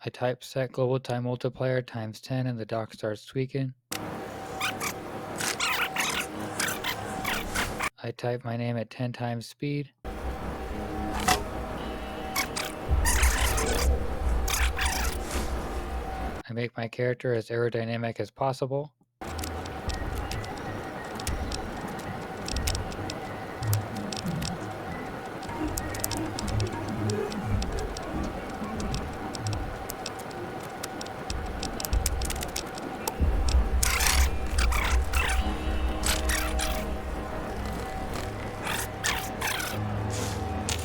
I type setglobaltimemultiplier times 10 and the dock starts tweaking. I type my name at 10 times speed. I make my character as aerodynamic as possible.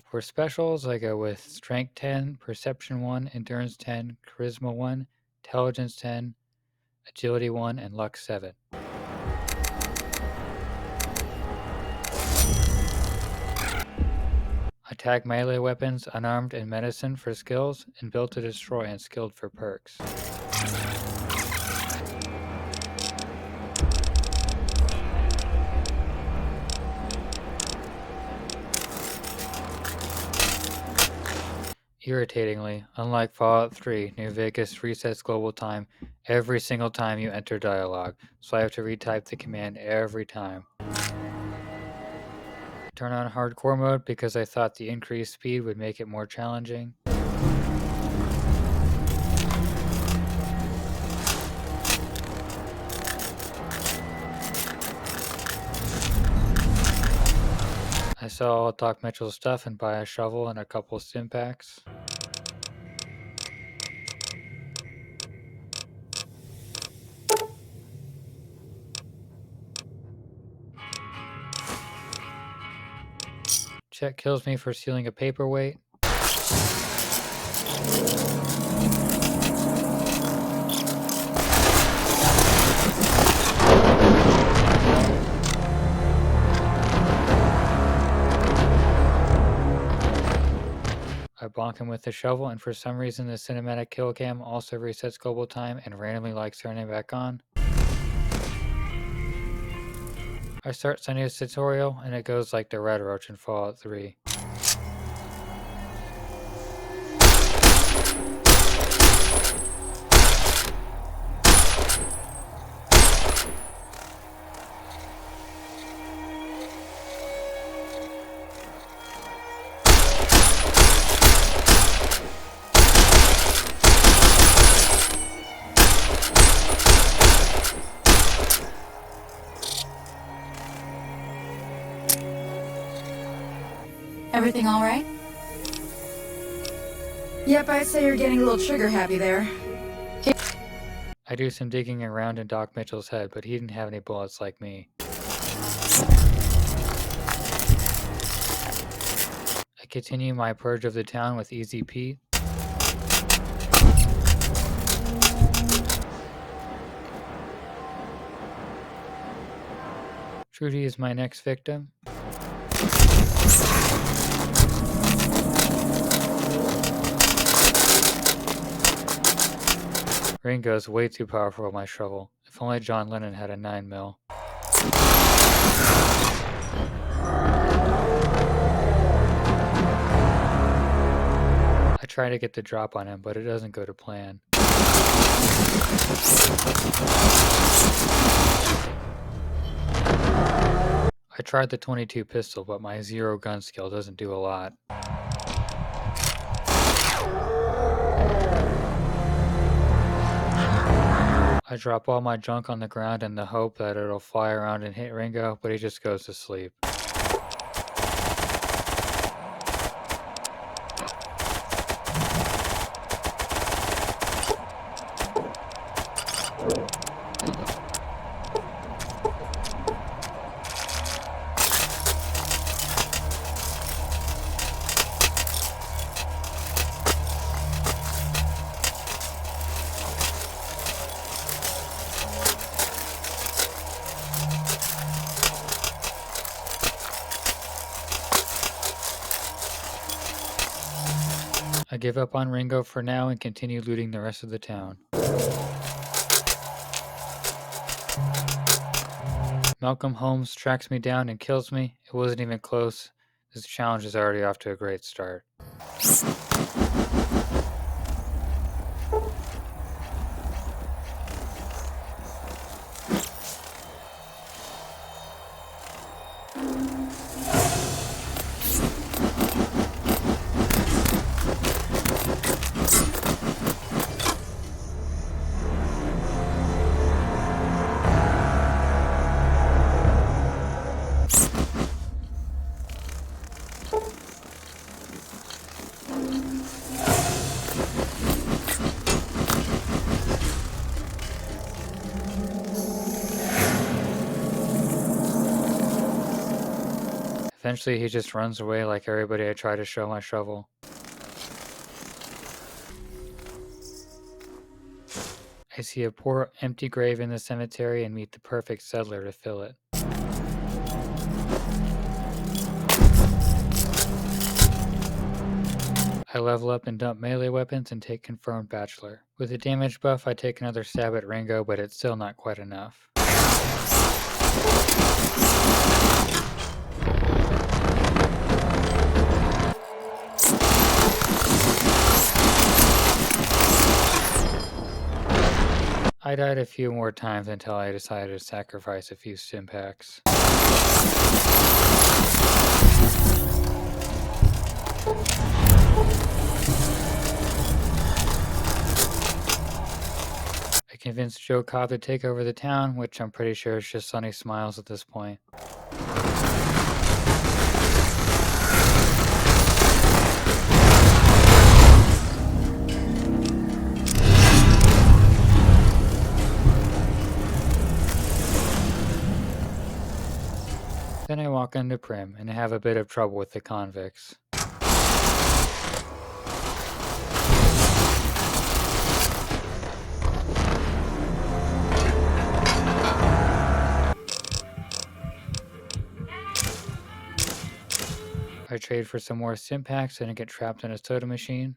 For specials, I go with Strength 10, Perception 1, Endurance 10, Charisma 1, Intelligence 10, Agility 1, and Luck 7. I tag melee weapons, Unarmed, and Medicine for skills, and Built to Destroy and Skilled for perks. Irritatingly, unlike Fallout 3, New Vegas resets global time every single time you enter dialogue, so I have to retype the command every time. Turn on hardcore mode because I thought the increased speed would make it more challenging. I sell all Doc Mitchell's stuff and buy a shovel and a couple stim packs. Chet kills me for stealing a paperweight. I bonk him with the shovel, and for some reason the cinematic kill cam also resets global time and randomly likes turning back on. I start Sunny's tutorial, and it goes like the Red Roach in Fallout 3. Everything all right? Yep, I'd say you're getting a little trigger happy there. I do some digging around in Doc Mitchell's head, but he didn't have any bullets like me. I continue my purge of the town with Easy Pete. Trudy is my next victim. Ringo's way too powerful with my shovel. If only John Lennon had a 9mm. I try to get the drop on him, but it doesn't go to plan. I tried the 22 pistol, but my 0 gun skill doesn't do a lot. I drop all my junk on the ground in the hope that it'll fly around and hit Ringo, but he just goes to sleep. I give up on Ringo for now and continue looting the rest of the town. Malcolm Holmes tracks me down and kills me. It wasn't even close. This challenge is already off to a great start. Eventually, he just runs away like everybody I try to show my shovel. I see a poor empty grave in the cemetery and meet the perfect settler to fill it. I level up and dump melee weapons and take confirmed bachelor. With a damage buff, I take another stab at Ringo, but it's still not quite enough. I died a few more times until I decided to sacrifice a few stimpaks. I convinced Joe Cobb to take over the town, which I'm pretty sure is just sunny smiles at this point. Then I walk into Prim and have a bit of trouble with the convicts. I trade for some more stimpaks and I get trapped in a soda machine.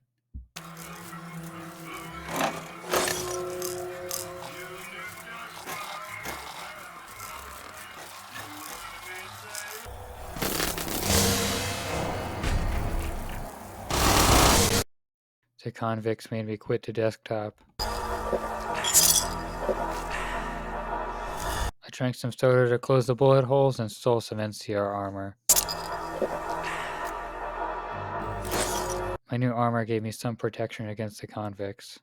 The convicts made me quit the desktop. I drank some soda to close the bullet holes and stole some NCR armor. My new armor gave me some protection against the convicts.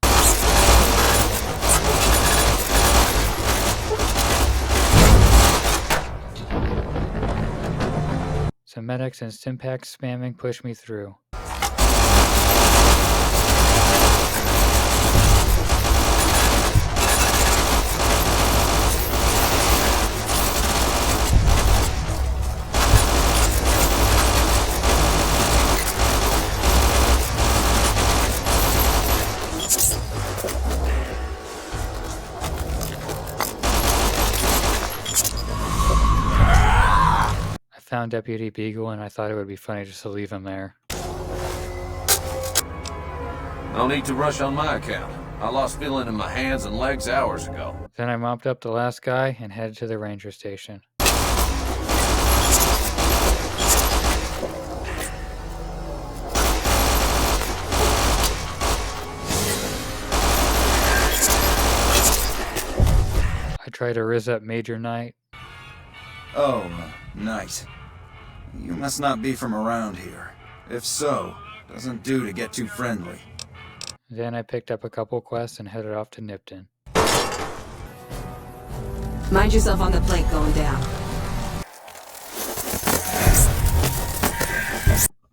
Some medics and stimpaks spamming pushed me through. I found Deputy Beagle and I thought it would be funny just to leave him there. No need to rush on my account. I lost feeling in my hands and legs hours ago. Then I mopped up the last guy and headed to the ranger station. I tried to riz up Major Knight. Oh, Knight. You must not be from around here. If so, doesn't do to get too friendly. Then I picked up a couple quests and headed off to Nipton. Mind yourself on the plank going down.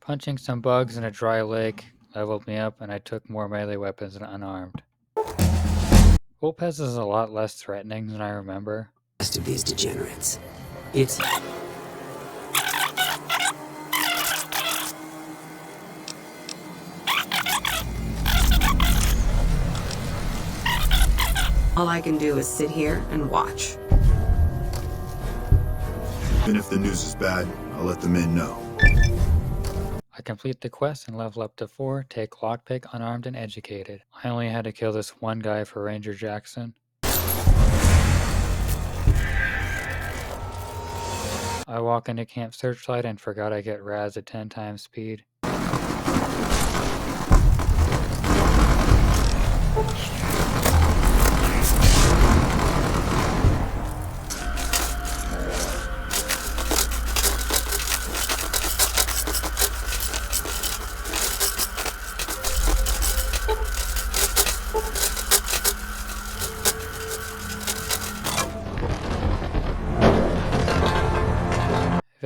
Punching some bugs in a dry lake leveled me up and I took more melee weapons and unarmed. Vulpes is a lot less threatening than I remember. Rest of these degenerates. It's... All I can do is sit here and watch. And if the news is bad, I'll let the men know. I complete the quest and level up to 4, take lockpick, unarmed, and educated. I only had to kill this one guy for Ranger Jackson. I walk into Camp Searchlight and forgot I get Raz at 10 times speed.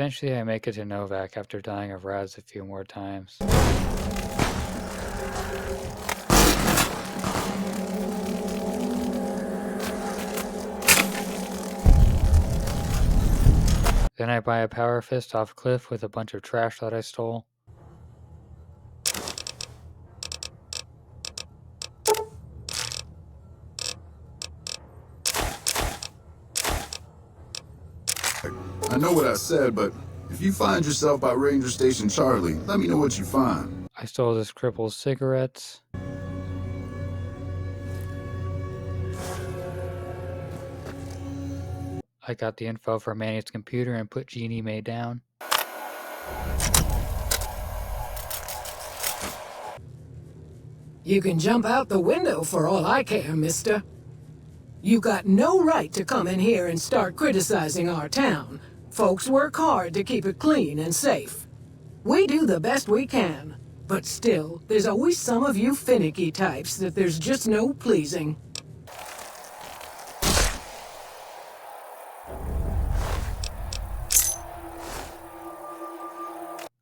Eventually I make it to Novak after dying of Raz a few more times. Then I buy a power fist off cliff with a bunch of trash that I stole. I know what I said, but if you find yourself by Ranger Station Charlie, let me know what you find. I stole this cripple's cigarettes. I got the info from Manny's computer and put Jeannie Mae down. You can jump out the window for all I care, mister. You got no right to come in here and start criticizing our town. Folks work hard to keep it clean and safe. We do the best we can, but still, there's always some of you finicky types that there's just no pleasing.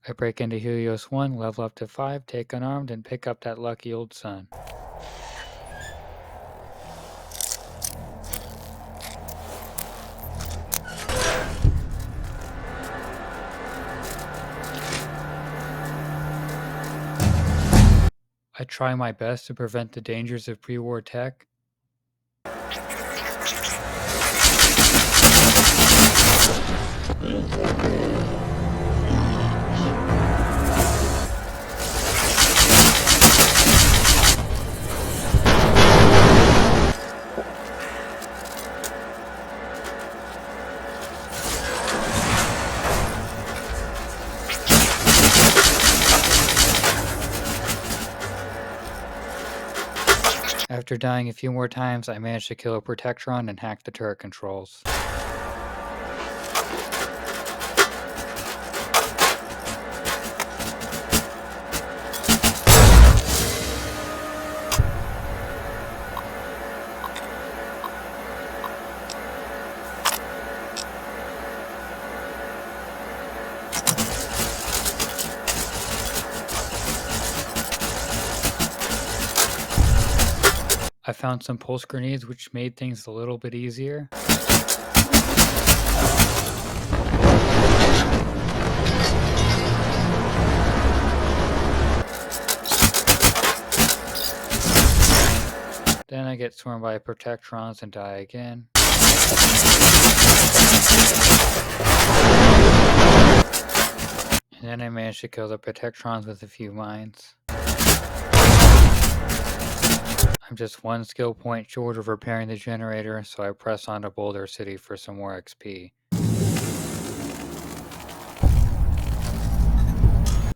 I break into Helios 1, level up to 5, take unarmed, and pick up that lucky old son. I try my best to prevent the dangers of pre-war tech. After dying a few more times, I managed to kill a Protectron and hack the turret controls. I found some pulse grenades which made things a little bit easier. Then I get swarmed by Protectrons and die again. And then I managed to kill the Protectrons with a few mines. I'm just one skill point short of repairing the generator, so I press on to Boulder City for some more XP.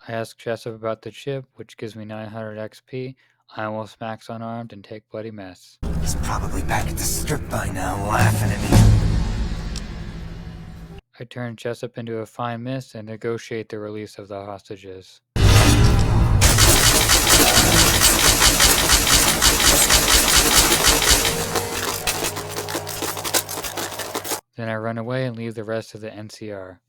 I ask Jessup about the chip, which gives me 900 XP. I almost max unarmed and take bloody mess. He's probably back at the strip by now, laughing at me. I turn Jessup into a fine mist and negotiate the release of the hostages. Then I run away and leave the rest of the NCR.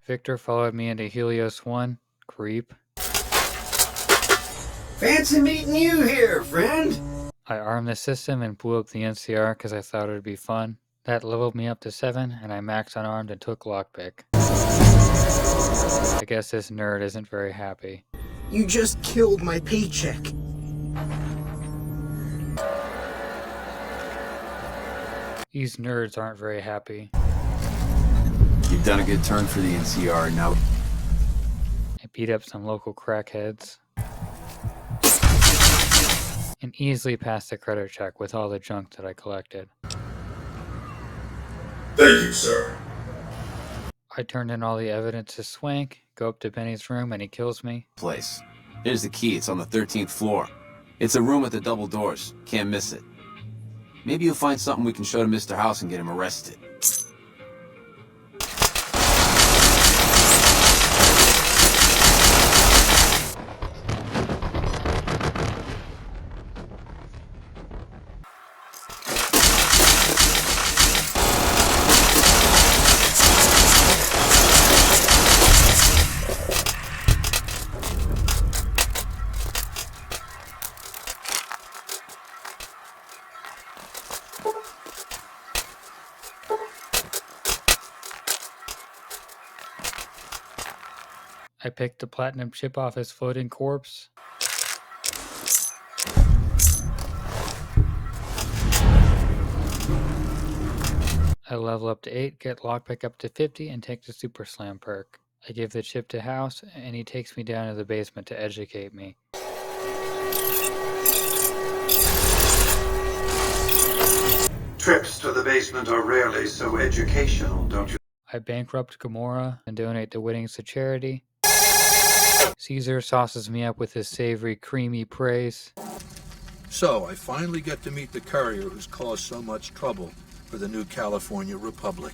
Victor followed me into Helios 1. Creep. Fancy meeting you here, friend. I armed the system and blew up the NCR because I thought it would be fun. That leveled me up to 7, and I maxed unarmed and took lockpick. I guess this nerd isn't very happy. You just killed my paycheck. These nerds aren't very happy. You've done a good turn for the NCR, now I beat up some local crackheads. And easily passed the credit check with all the junk that I collected. Thank you, sir. I turned in all the evidence to Swank, go up to Benny's room, and he kills me. place. Here's the key, it's on the 13th floor. It's a room with the double doors, can't miss it. Maybe you'll find something we can show to Mr. House and get him arrested. I picked the platinum chip off his floating corpse. I level up to 8, get lockpick up to 50, and take the Super Slam perk. I give the chip to House, and he takes me down to the basement to educate me. Trips to the basement are rarely so educational, don't you? I bankrupt Gamora and donate the winnings to charity. Caesar sauces me up with his savory, creamy praise. So, I finally get to meet the courier who's caused so much trouble for the new California Republic.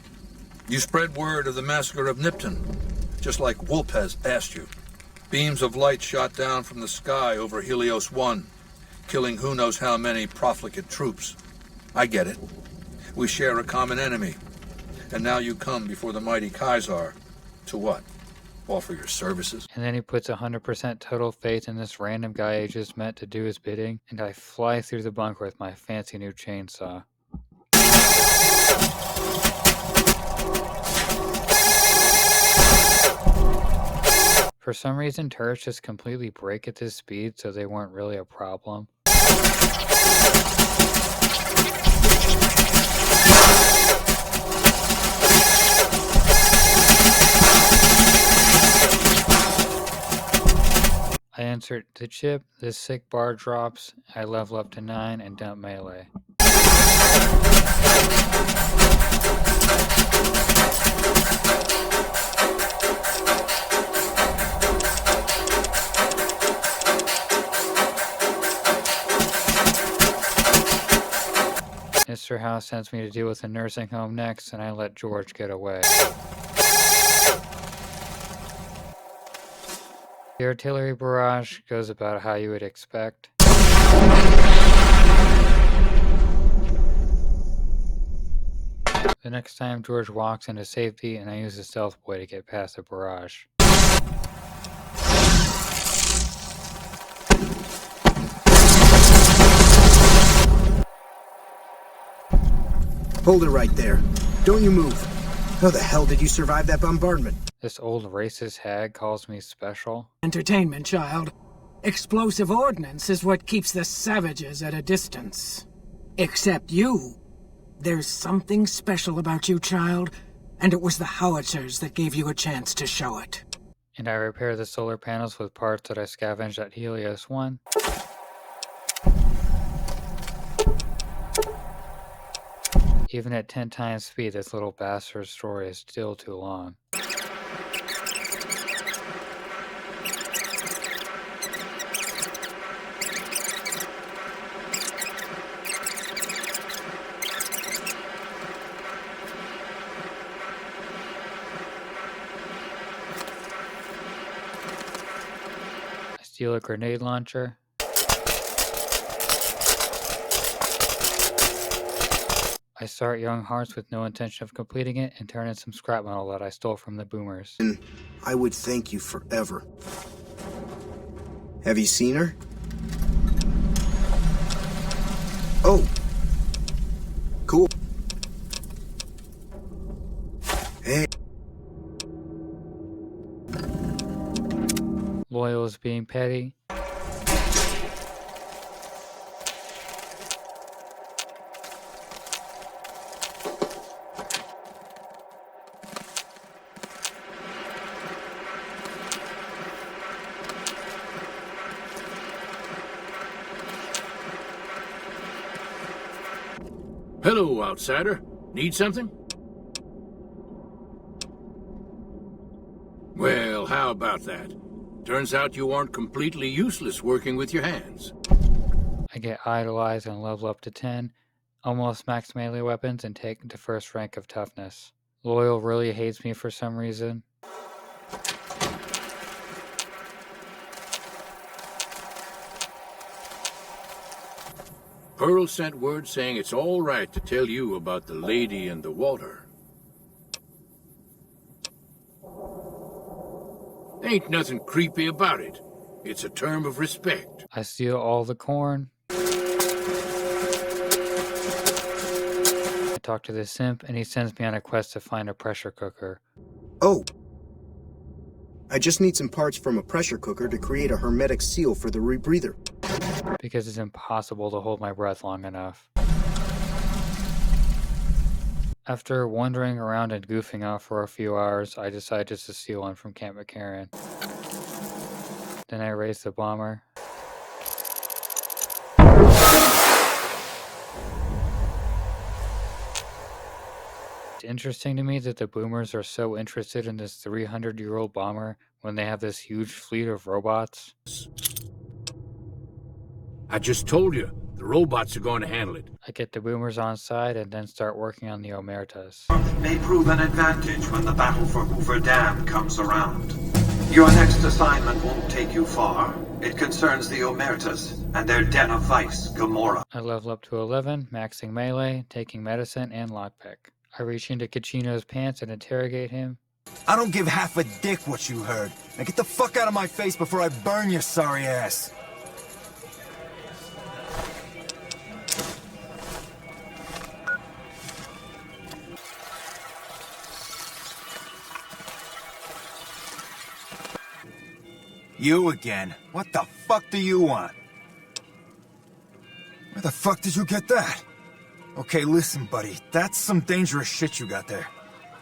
You spread word of the massacre of Nipton, just like Wolpez asked you. Beams of light shot down from the sky over Helios 1, killing who knows how many profligate troops. I get it. We share a common enemy. And now you come before the mighty Kaiser to what? Offer your services? And then he puts 100% total faith in this random guy he just met to do his bidding, and I fly through the bunker with my fancy new chainsaw. For some reason, turrets just completely break at this speed, so they weren't really a problem. I insert the chip, this sick bar drops, I level up to 9 and dump melee. Mr. House sends me to deal with a nursing home next, and I let George get away. The artillery barrage goes about how you would expect. The next time George walks into safety, and I use a stealth boy to get past the barrage. Hold it right there. Don't you move. How the hell did you survive that bombardment? This old racist hag calls me special. Entertainment, child. Explosive ordnance is what keeps the savages at a distance. Except you. There's something special about you, child, and it was the howitzers that gave you a chance to show it. And I repair the solar panels with parts that I scavenged at Helios 1. Even at 10 times speed, this little bastard's story is still too long. I steal a grenade launcher. I start Young Hearts with no intention of completing it and turn in some scrap metal that I stole from the boomers. And I would thank you forever. Have you seen her? Oh. Cool. Hey. Loyal is being petty. Hello, outsider. Need something? Well, how about that? Turns out you aren't completely useless working with your hands. I get idolized and level up to 10, almost max melee weapons, and take the first rank of toughness. Loyal really hates me for some reason. Pearl sent word saying it's all right to tell you about the lady in the water. Ain't nothing creepy about it. It's a term of respect. I steal all the corn. I talk to the simp, and he sends me on a quest to find a pressure cooker. Oh. I just need some parts from a pressure cooker to create a hermetic seal for the rebreather. Because it's impossible to hold my breath long enough. After wandering around and goofing off for a few hours, I decided just to steal one from Camp McCarran. Then I raised the bomber. It's interesting to me that the boomers are so interested in this 300-year-old bomber when they have this huge fleet of robots. I just told you, the robots are going to handle it. I get the boomers on side and then start working on the Omertas. May prove an advantage when the battle for Hoover Dam comes around. Your next assignment won't take you far. It concerns the Omertas and their den of vice, Gamora. I level up to 11, maxing melee, taking medicine, and lockpick. I reach into Kachino's pants and interrogate him. I don't give half a dick what you heard. Now get the fuck out of my face before I burn your sorry ass. You again? What the fuck do you want? Where the fuck did you get that? Okay, listen, buddy. That's some dangerous shit you got there.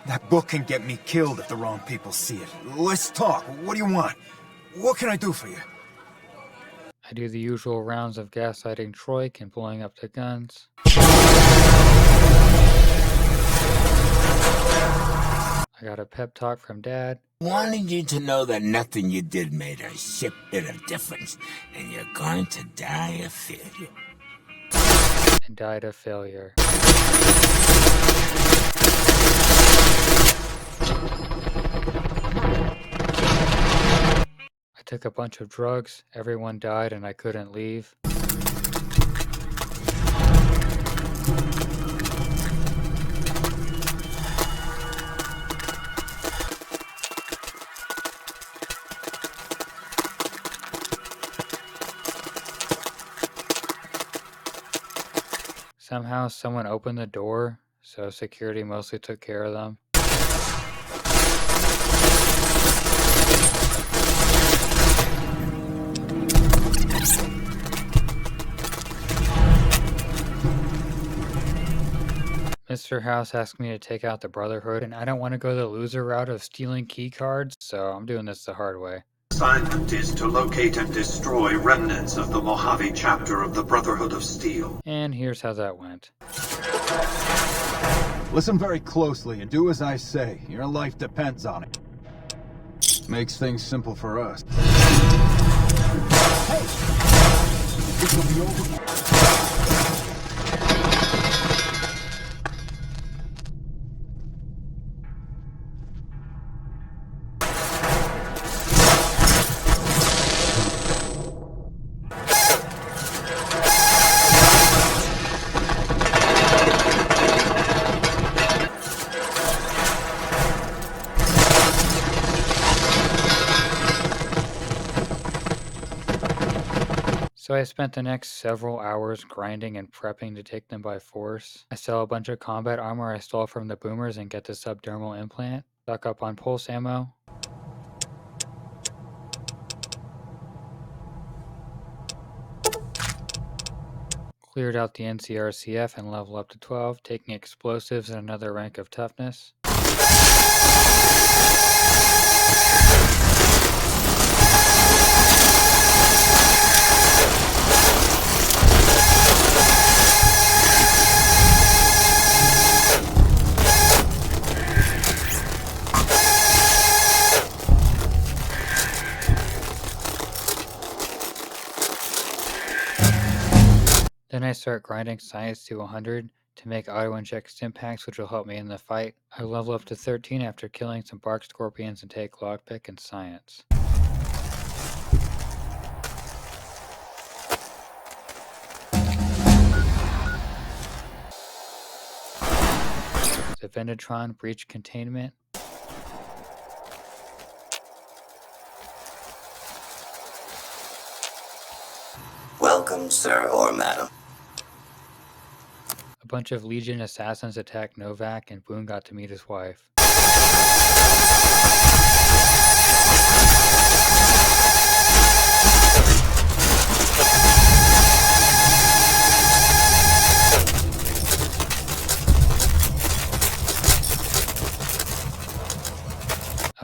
That book can get me killed if the wrong people see it. Let's talk. What do you want? What can I do for you? I do the usual rounds of gaslighting Troik and pulling up the guns. I got a pep talk from Dad. Wanting you to know that nothing you did made a shit bit of difference, and you're going to die of failure. And died of failure. I took a bunch of drugs, everyone died, and I couldn't leave. Somehow someone opened the door, so security mostly took care of them. Mr. House asked me to take out the Brotherhood, and I don't want to go the loser route of stealing key cards, so I'm doing this the hard way. Assignment is to locate and destroy remnants of the Mojave chapter of the Brotherhood of Steel. And here's how that went. Listen very closely and do as I say. Your life depends on it. Makes things simple for us. Hey! This will be over. So I spent the next several hours grinding and prepping to take them by force. I sell a bunch of combat armor I stole from the boomers and get the subdermal implant. Stock up on pulse ammo. Cleared out the NCRCF and level up to 12, taking explosives and another rank of toughness. Then I start grinding science to 100 to make auto-inject stimpaks, which will help me in the fight. I level up to 13 after killing some bark scorpions and take lockpick and science. The Vendatron breach containment. Welcome, sir or madam. A bunch of Legion assassins attacked Novak, and Boone got to meet his wife.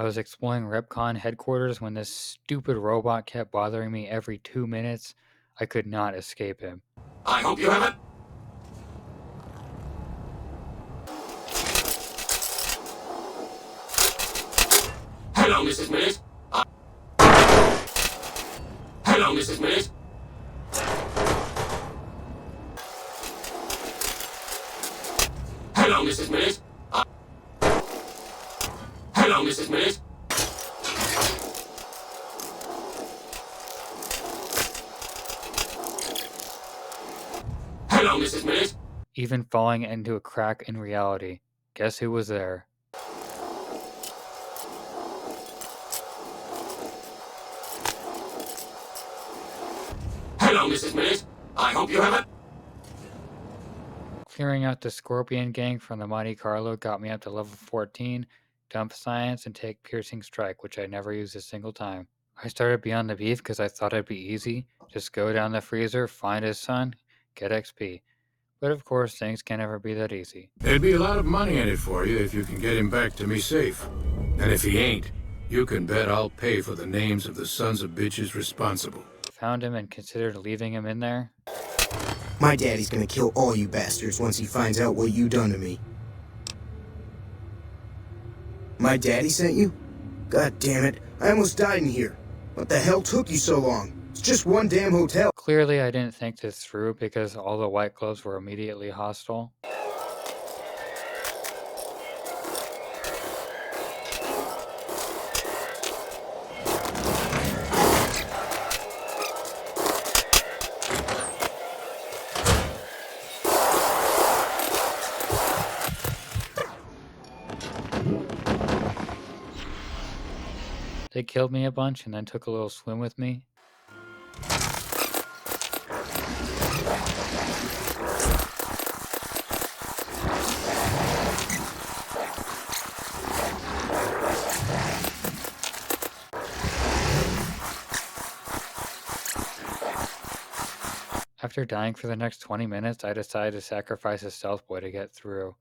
was exploring Repcon headquarters when this stupid robot kept bothering me every 2 minutes. I could not escape him. I hope you have it. Hello, Mrs. Minute. Hello, Mrs. Minute. Hello, Mrs. Minute. Hello, Mrs. Minute. Hello, Mrs. Minute. Even falling into a crack in reality. Guess who was there? Hello, Mrs. Minute. I hope you have it. Clearing out the Scorpion gang from the Monte Carlo got me up to level 14, dump science, and take piercing strike, which I never used a single time. I started Beyond the Beef because I thought it'd be easy. Just go down the freezer, find his son, get XP. But of course, things can't ever be that easy. There'd be a lot of money in it for you if you can get him back to me safe. And if he ain't, you can bet I'll pay for the names of the sons of bitches responsible. Found him and considered leaving him in there. My daddy's gonna kill all you bastards once he finds out what you done to me. My daddy sent you? God damn it, I almost died in here. What the hell took you so long? It's just one damn hotel. Clearly, I didn't think this through because all the white gloves were immediately hostile. They killed me a bunch and then took a little swim with me. After dying for the next 20 minutes, I decided to sacrifice a stealth boy to get through.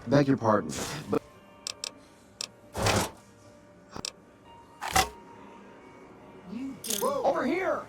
Beg your pardon, but... Over here!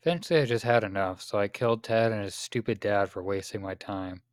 Eventually I just had enough, so I killed Ted and his stupid dad for wasting my time.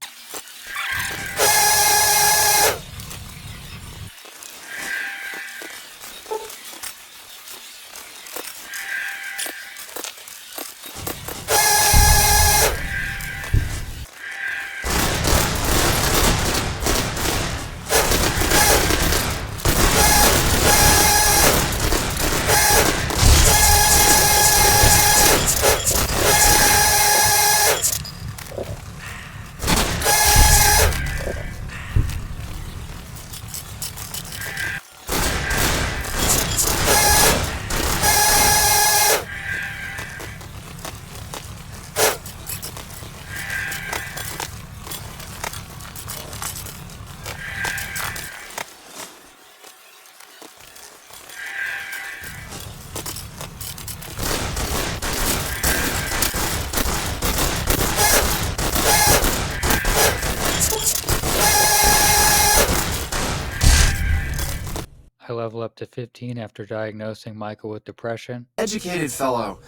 I level up to 15 after diagnosing Michael with depression. Educated fellow.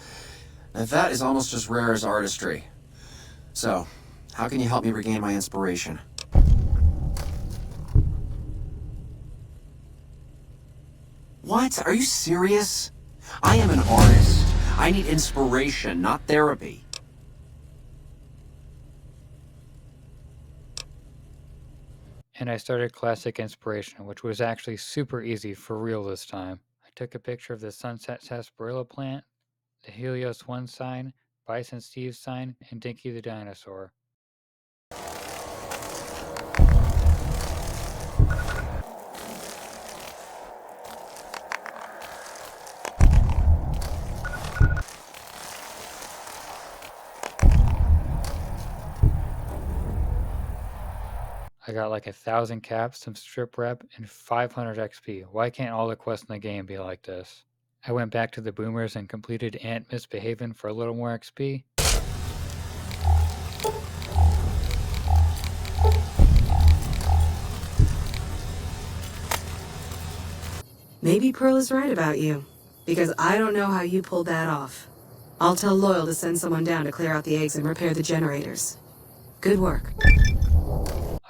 Now that is almost as rare as artistry. So, how can you help me regain my inspiration? What? Are you serious? I am an artist. I need inspiration, not therapy. And I started Classic Inspiration, which was actually super easy for real this time. I took a picture of the Sunset Sarsaparilla plant, the Helios 1 sign, Bison Steve's sign, and Dinky the dinosaur. I got like 1,000 caps, some strip rep, and 500 XP. Why can't all the quests in the game be like this? I went back to the Boomers and completed Ant Misbehavin' for a little more XP. Maybe Pearl is right about you, because I don't know how you pulled that off. I'll tell Loyal to send someone down to clear out the eggs and repair the generators. Good work.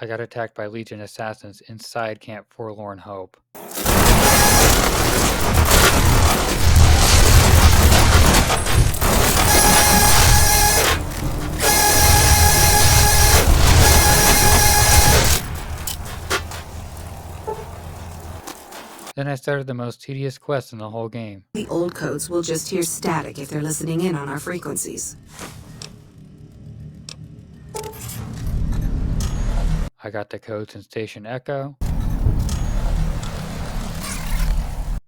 I got attacked by Legion assassins inside Camp Forlorn Hope. Then I started the most tedious quest in the whole game. The old codes will just hear static if they're listening in on our frequencies. I got the codes in Station Echo,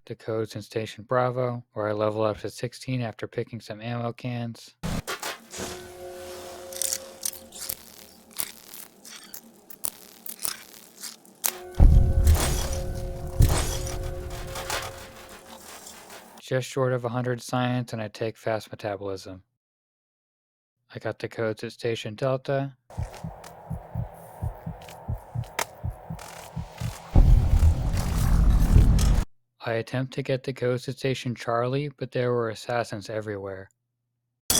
the codes in Station Bravo, where I level up to 16 after picking some ammo cans. Just short of 100 science, and I take fast metabolism. I got the codes at Station Delta. I attempt to get the codes at Station Charlie, but there were assassins everywhere. I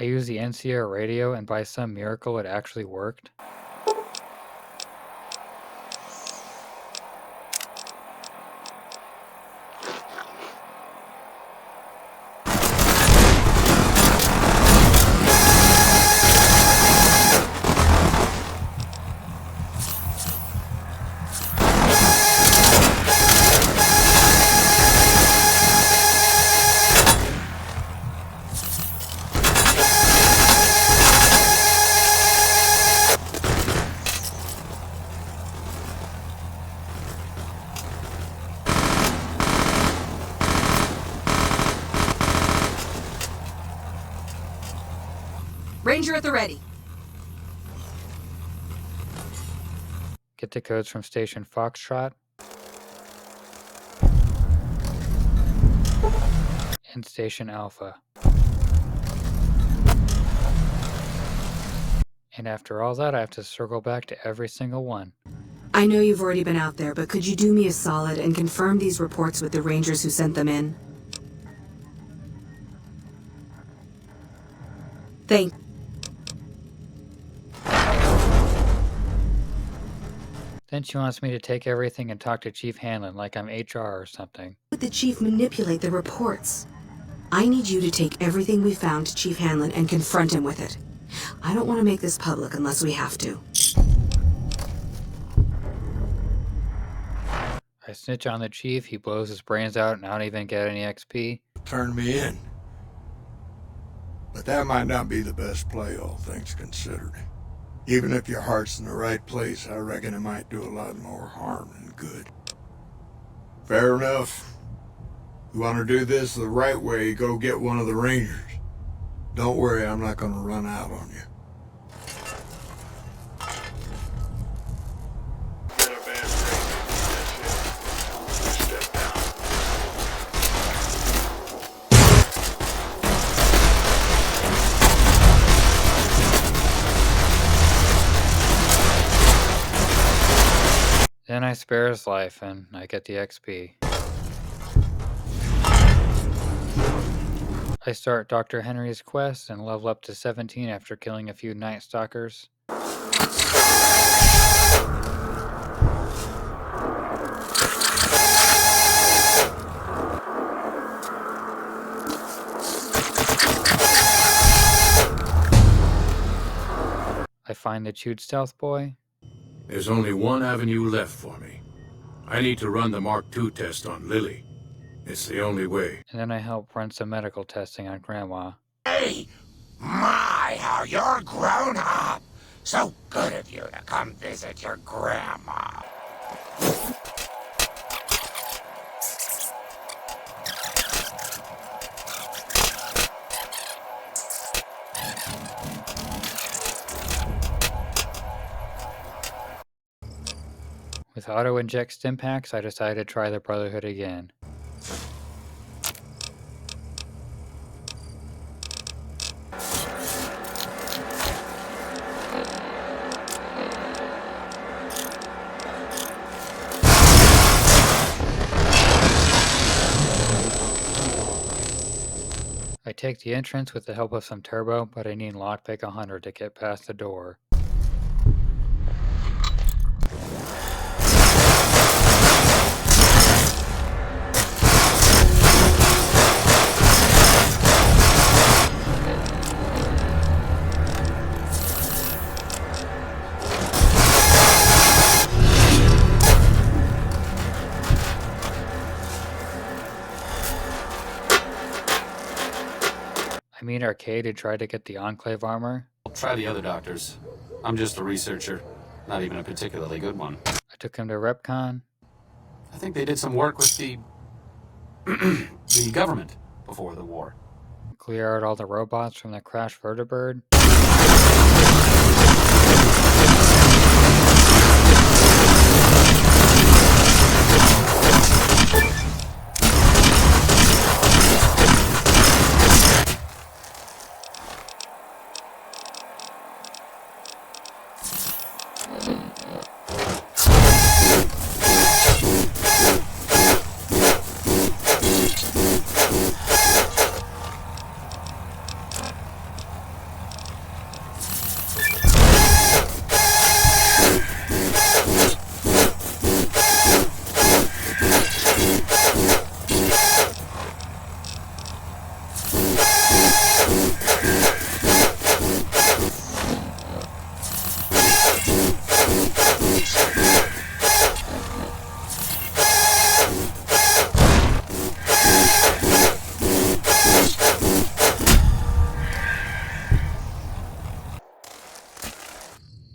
used the NCR radio, and by some miracle it actually worked. Ranger at the ready. Get the codes from Station Foxtrot and Station Alpha. And after all that, I have to circle back to every single one. I know you've already been out there, but could you do me a solid and confirm these reports with the Rangers who sent them in? Thank. Then she wants me to take everything and talk to Chief Hanlon like I'm HR or something. Would the Chief manipulate the reports? I need you to take everything we found to Chief Hanlon and confront him with it. I don't want to make this public unless we have to. I snitch on the Chief, he blows his brains out, and I don't even get any XP. Turn me in. But that might not be the best play, all things considered. Even if your heart's in the right place, I reckon it might do a lot more harm than good. Fair enough. You want to do this the right way, go get one of the Rangers. Don't worry, I'm not going to run out on you. Then I spare his life, and I get the XP. I start Dr. Henry's quest and level up to 17 after killing a few Night Stalkers. find the chewed stealth boy? There's only one avenue left for me. I need to run the Mark II test on Lily. It's the only way. And then I help run some medical testing on Grandma. Hey! My, how you're grown up! So good of you to come visit your grandma. With auto-inject stimpaks, I decided to try the Brotherhood again. I take the entrance with the help of some turbo, but I need lockpick 100 to get past the door. I meet Arcade and try to get the Enclave armor. I'll try the other doctors. I'm just a researcher, not even a particularly good one. I took him to RepCon. I think they did some work with the the government before the war. Clear out all the robots from the crashed vertibird.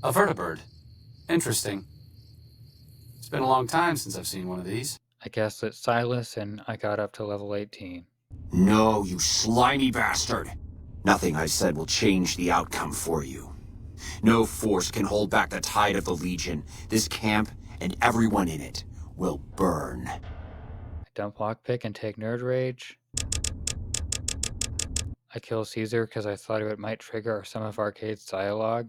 A vertibird. Interesting. It's been a long time since I've seen one of these. I guessed it's Silas, and I got up to level 18. No, you slimy bastard. Nothing I said will change the outcome for you. No force can hold back the tide of the Legion. This camp and everyone in it will burn. I dump lockpick and take nerd rage. I kill Caesar because I thought it might trigger some of Arcade's dialogue.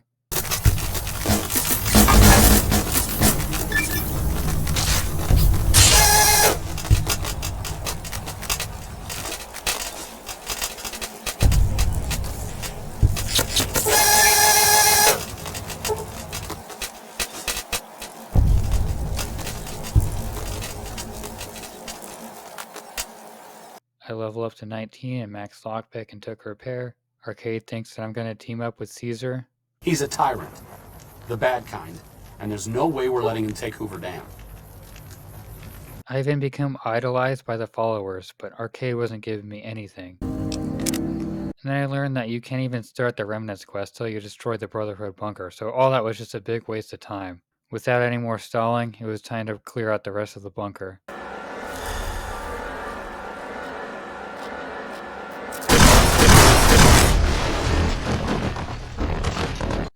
I level up to 19 and max lockpick and took repair. Arcade thinks that I'm going to team up with Caesar. He's a tyrant. The bad kind. And there's no way we're letting him take Hoover Dam. I even become idolized by the followers, but Arcade wasn't giving me anything. And then I learned that you can't even start the Remnants quest till you destroy the Brotherhood bunker, so all that was just a big waste of time. Without any more stalling, it was time to clear out the rest of the bunker.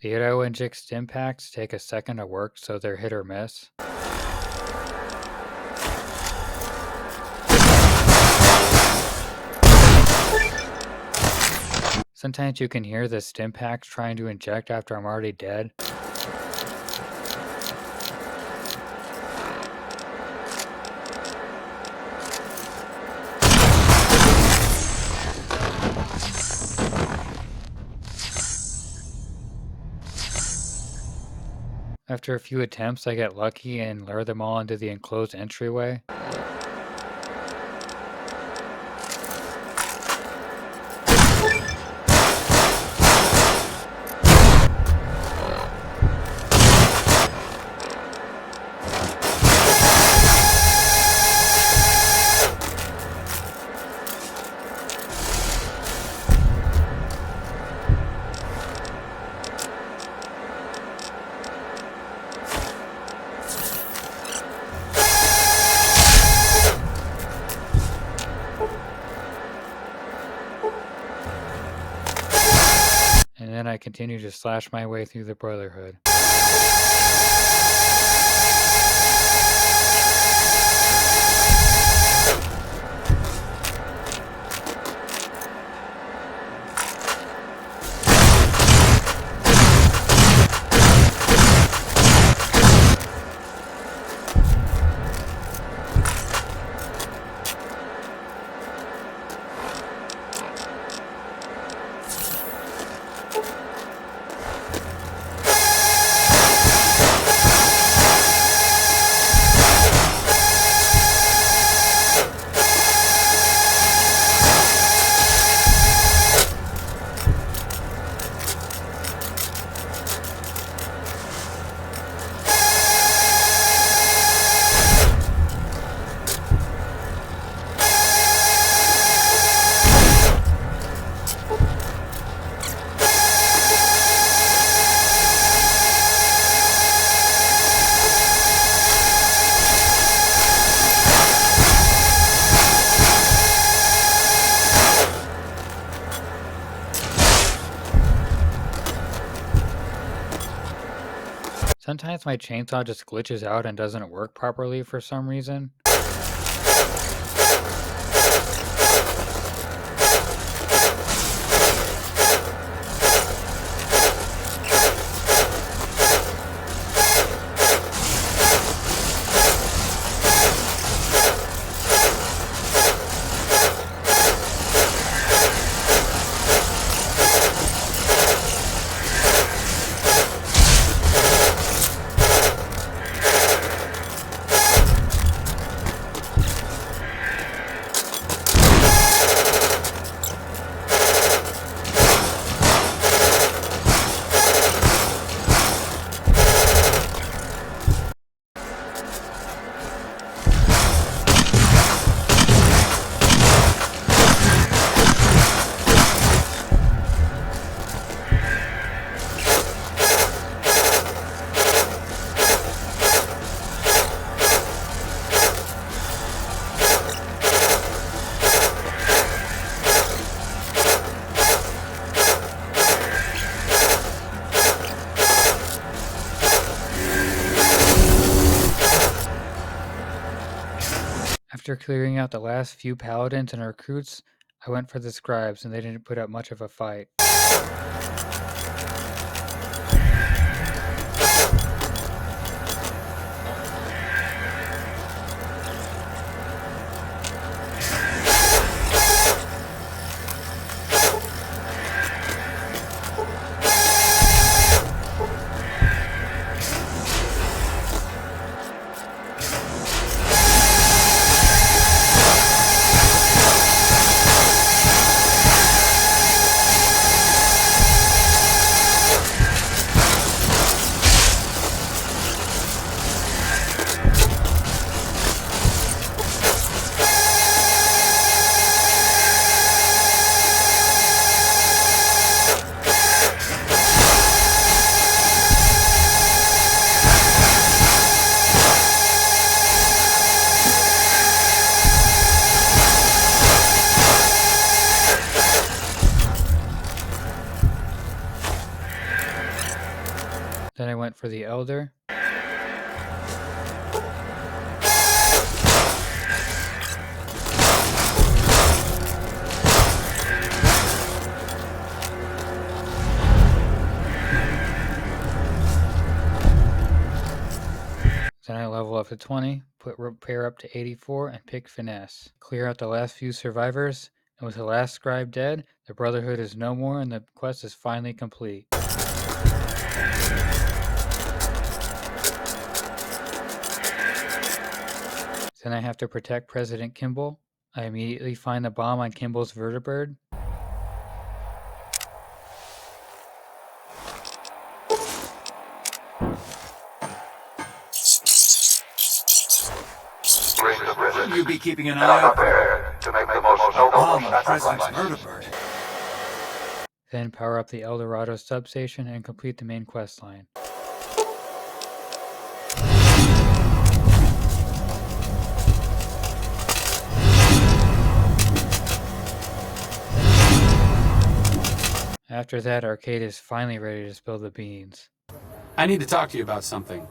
The auto-inject stimpaks take a second to work, so they're hit or miss. Sometimes you can hear the stimpaks trying to inject after I'm already dead. After a few attempts, I get lucky and lure them all into the enclosed entryway. continue to slash my way through the Brotherhood. Sometimes my chainsaw just glitches out and doesn't work properly for some reason. After clearing out the last few paladins and recruits, I went for the scribes and they didn't put up much of a fight. Then I went for the Elder. Then I level up to 20, put repair up to 84, and pick finesse. Clear out the last few survivors, and with the last scribe dead, the Brotherhood is no more and the quest is finally complete. Then I have to protect President Kimball. I immediately find the bomb on Kimball's vertibird. Will you be keeping an eye out to make the most bomb on the President's vertibird? Then power up the El Dorado substation and complete the main quest line. After that, Arcade is finally ready to spill the beans. I need to talk to you about something.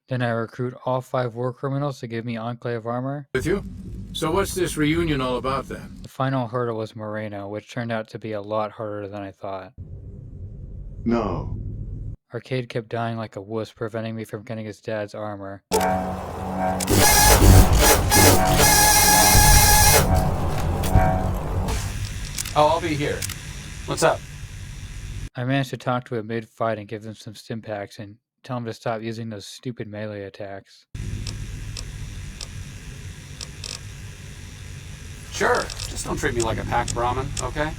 Then I recruit all 5 war criminals to give me Enclave armor. With you? So what's this reunion all about then? The final hurdle was Moreno, which turned out to be a lot harder than I thought. No. Arcade kept dying like a wuss, preventing me from getting his dad's armor. Oh, I'll be here. What's up? I managed to talk to him mid-fight and give him some stim packs and tell him to stop using those stupid melee attacks. Sure, just don't treat me like a packed Brahmin, okay?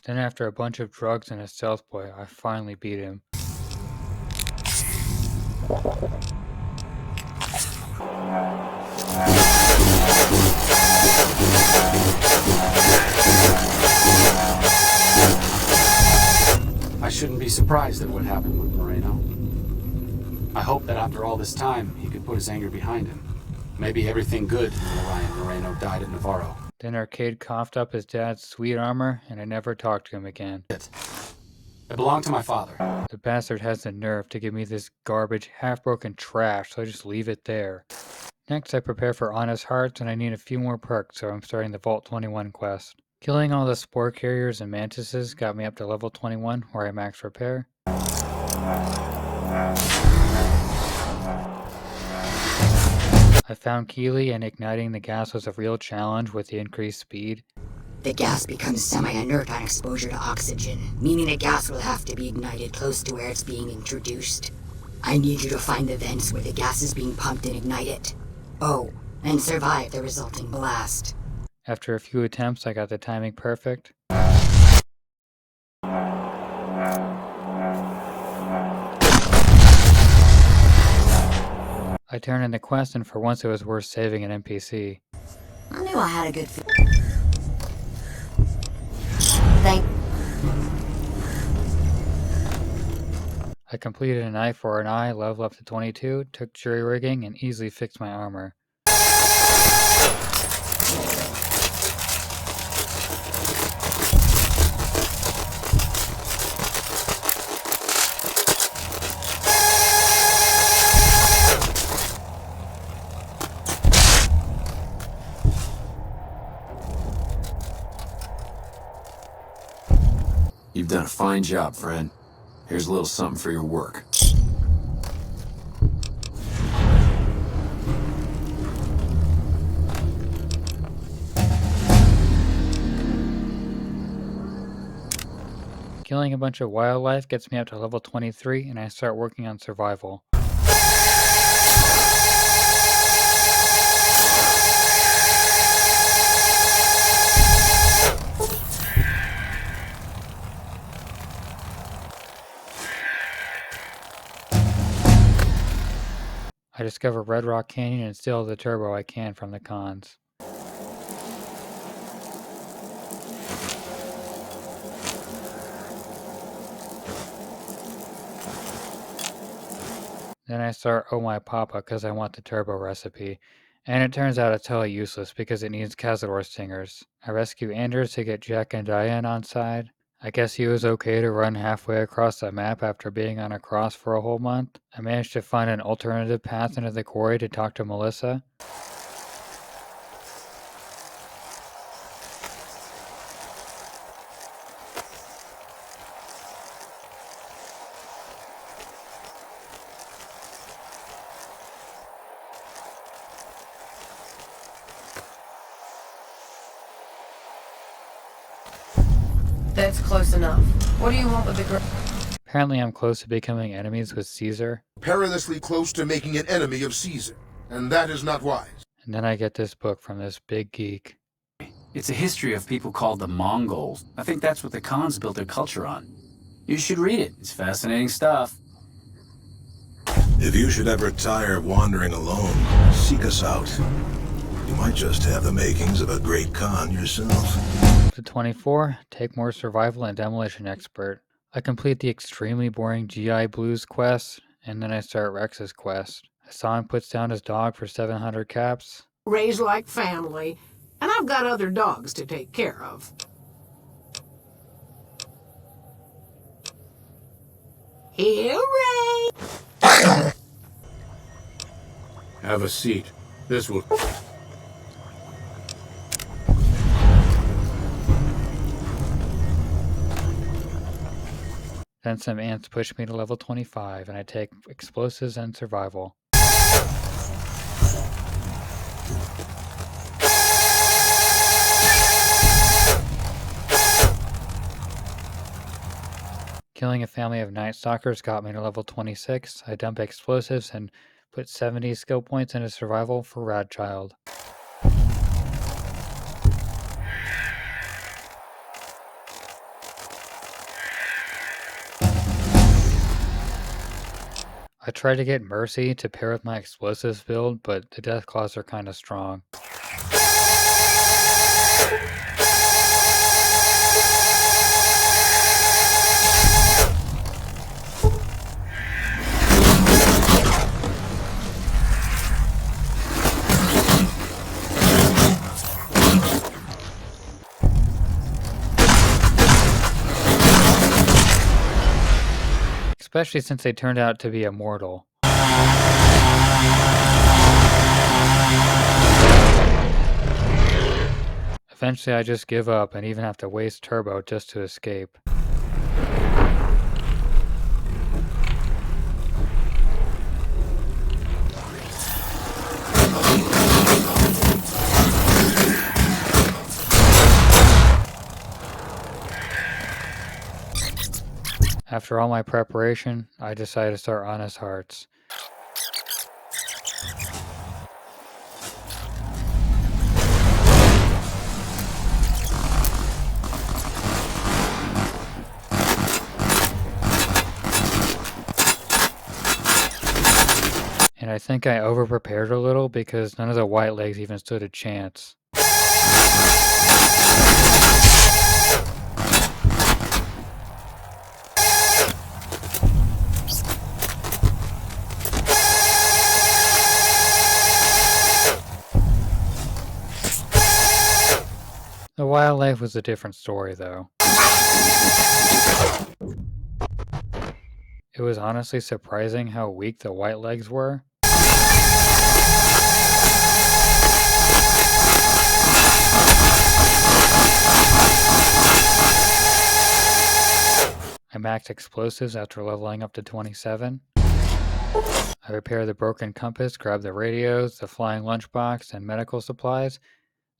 Then after a bunch of drugs and a stealth boy, I finally beat him. I shouldn't be surprised at what happened with Moreno. I hope that after all this time, he could put his anger behind him. Maybe everything good when Orion Moreno died at Navarro. Then Arcade coughed up his dad's sweet armor, and I never talked to him again. It belonged to my father. The bastard has the nerve to give me this garbage, half-broken trash, so I just leave it there. Next, I prepare for Honest Hearts, and I need a few more perks, so I'm starting the Vault 21 quest. Killing all the spore carriers and mantises got me up to level 21, where I max repair. I found Keeley, and igniting the gas was a real challenge with the increased speed. The gas becomes semi-inert on exposure to oxygen, meaning the gas will have to be ignited close to where it's being introduced. I need you to find the vents where the gas is being pumped and ignite it. Oh, and survive the resulting blast. After a few attempts, I got the timing perfect. I turned in the quest, and for once it was worth saving an NPC. I knew I had a good Thank. I completed an eye for an eye, level up to 22, took jury rigging, and easily fixed my armor. You've done a fine job, friend. Here's a little something for your work. Killing a bunch of wildlife gets me up to level 23, and I start working on survival. I discover Red Rock Canyon and steal the turbo I can from the cons. Then I start Oh My Papa because I want the turbo recipe, and it turns out it's totally useless because it needs Cazador stingers. I rescue Anders to get Jack and Diane on side. I guess he was okay to run halfway across the map after being on a cross for a whole month. I managed to find an alternative path into the quarry to talk to Melissa. That's close enough. What do you want with the girl? Apparently I'm close to becoming enemies with Caesar. Perilously close to making an enemy of Caesar, and that is not wise. And then I get this book from this big geek. It's a history of people called the Mongols. I think that's what the Khans built their culture on. You should read it. It's fascinating stuff. If you should ever tire of wandering alone, seek us out. You might just have the makings of a great Khan yourself. To 24, take more survival and demolition expert. I complete the extremely boring GI Blues quest, and then I start Rex's quest. Hassan puts down his dog for 700 caps. Raised like family, and I've got other dogs to take care of. Hooray! Have a seat. This will... Then some ants push me to level 25, and I take explosives and survival. Killing a family of Night Stalkers got me to level 26. I dump explosives and put 70 skill points into survival for Radchild. I tried to get Mercy to pair with my explosives build, but the Deathclaws are kinda strong. Especially since they turned out to be immortal. Eventually I just give up and even have to waste turbo just to escape. After all my preparation, I decided to start Honest Hearts. And I think I over-prepared a little because none of the white legs even stood a chance. The wildlife was a different story, though. It was honestly surprising how weak the white legs were. I maxed explosives after leveling up to 27. I repair the broken compass, grab the radios, the flying lunchbox, and medical supplies.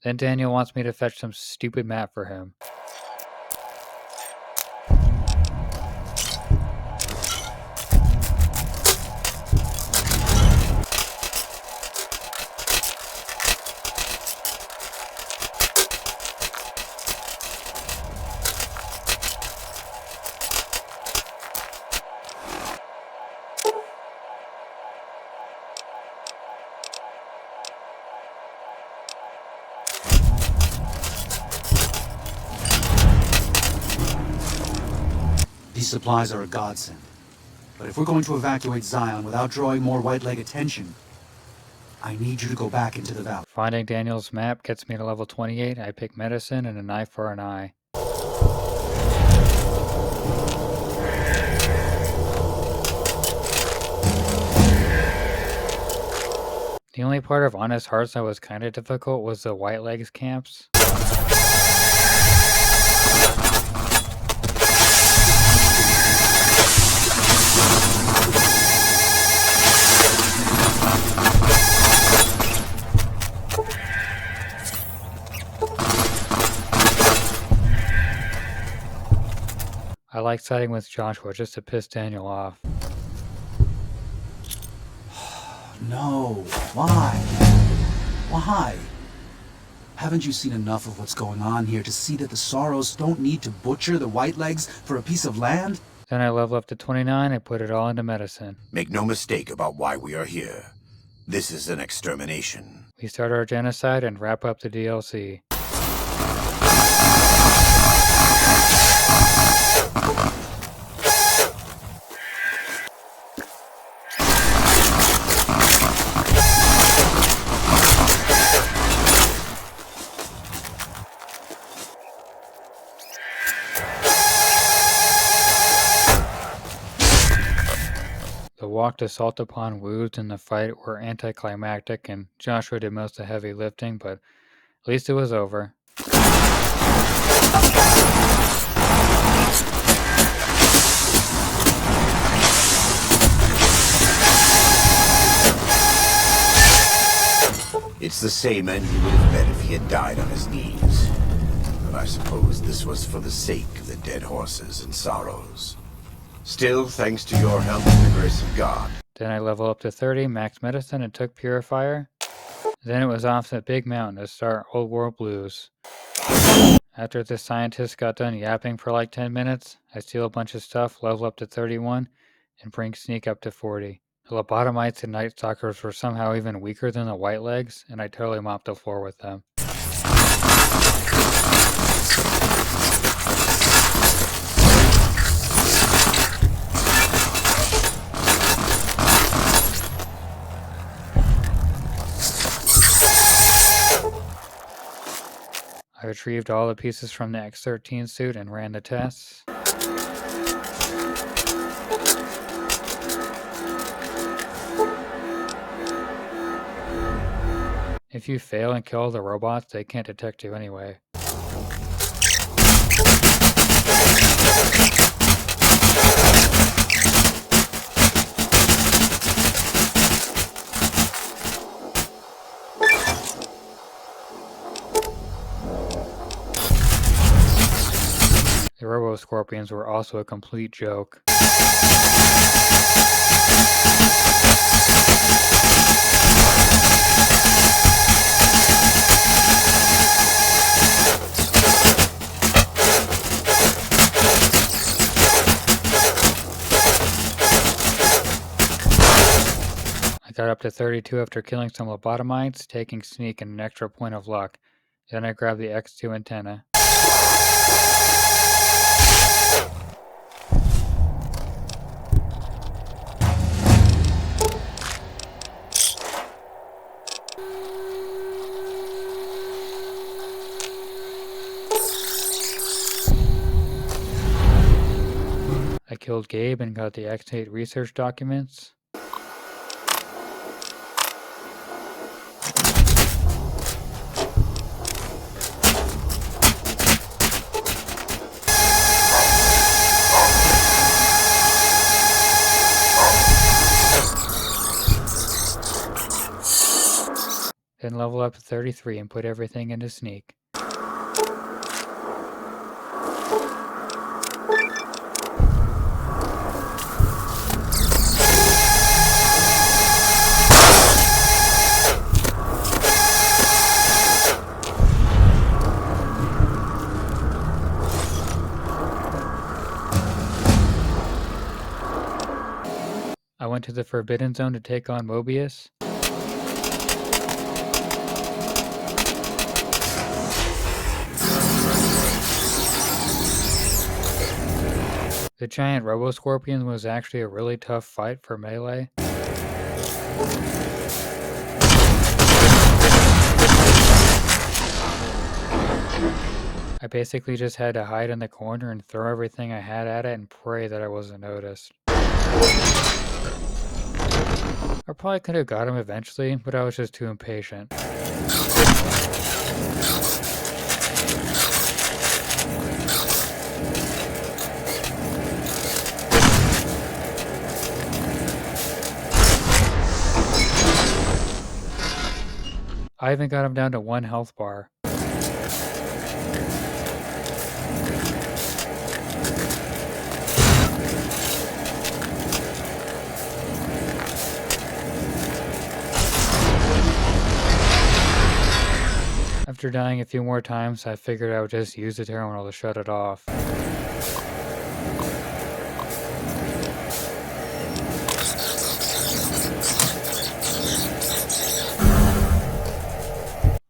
Then Daniel wants me to fetch some stupid map for him. These supplies are a godsend. But if we're going to evacuate Zion without drawing more white leg attention, I need you to go back into the valley. Finding Daniel's map gets me to level 28. I pick medicine and a knife for an eye. The only part of Honest Hearts that was kinda difficult was the White Legs camps. I like siding with Joshua just to piss Daniel off. No, why? Why? Haven't you seen enough of what's going on here to see that the Sorrows don't need to butcher the White Legs for a piece of land? Then I level up to 29 and put it all into medicine. Make no mistake about why we are here. This is an extermination. We start our genocide and wrap up the DLC. walk to Salt Upon Woods and the fight were anticlimactic, and Joshua did most of the heavy lifting, but at least it was over. It's the same end he would have met if he had died on his knees. But I suppose this was for the sake of the dead horses and sorrows. Still, thanks to your help and the grace of God. Then I leveled up to 30, max medicine, and took Purifier. Then it was off to Big Mountain to start Old World Blues. After the scientist got done yapping for like 10 minutes, I steal a bunch of stuff, level up to 31, and bring Sneak up to 40. The lobotomites and Night Stalkers were somehow even weaker than the White Legs, and I totally mopped the floor with them. I retrieved all the pieces from the X-13 suit and ran the tests. If you fail and kill the robots, they can't detect you anyway. The Robo-Scorpions were also a complete joke. I got up to 32 after killing some lobotomites, taking Sneak and an extra point of luck. Then I grabbed the X2 antenna. I killed Gabe and got the X8 research documents. Then level up to 33 and put everything into Sneak. I went to the Forbidden Zone to take on Mobius. The giant Robo-Scorpion was actually a really tough fight for melee. I basically just had to hide in the corner and throw everything I had at it and pray that I wasn't noticed. I probably could have got him eventually, but I was just too impatient. I even got him down to 1 health bar. After dying a few more times, I figured I would just use the terminal to shut it off.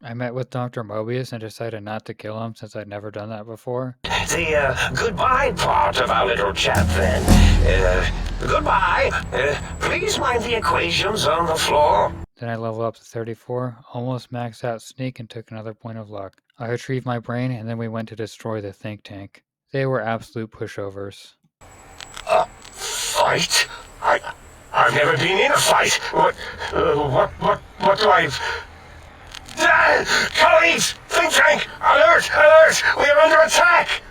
I met with Dr. Mobius and decided not to kill him since I'd never done that before. The goodbye part of our little chat then. Goodbye. Please mind the equations on the floor. Then I leveled up to 34, almost maxed out Sneak, and took another point of luck. I retrieved my brain, and then we went to destroy the think tank. They were absolute pushovers. Fight? I've never been in a fight. What do I... Colleagues! Think tank! Alert! Alert! We are under attack!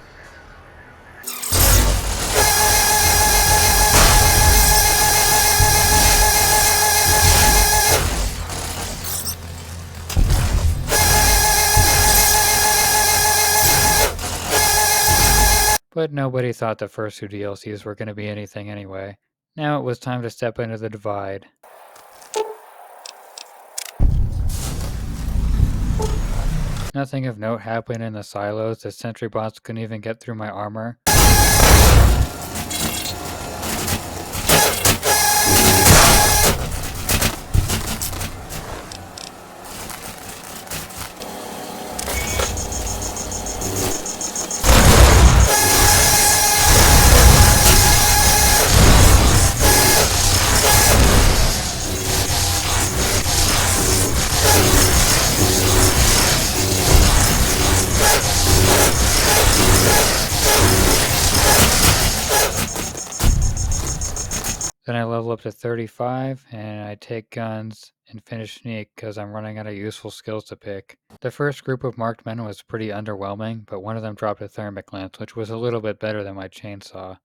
But nobody thought the first two DLCs were going to be anything anyway. Now it was time to step into the Divide. Nothing of note happened in the silos. The sentry bots couldn't even get through my armor. Then I level up to 35, and I take guns and finish sneak because I'm running out of useful skills to pick. The first group of marked men was pretty underwhelming, but one of them dropped a thermic lance, which was a little bit better than my chainsaw.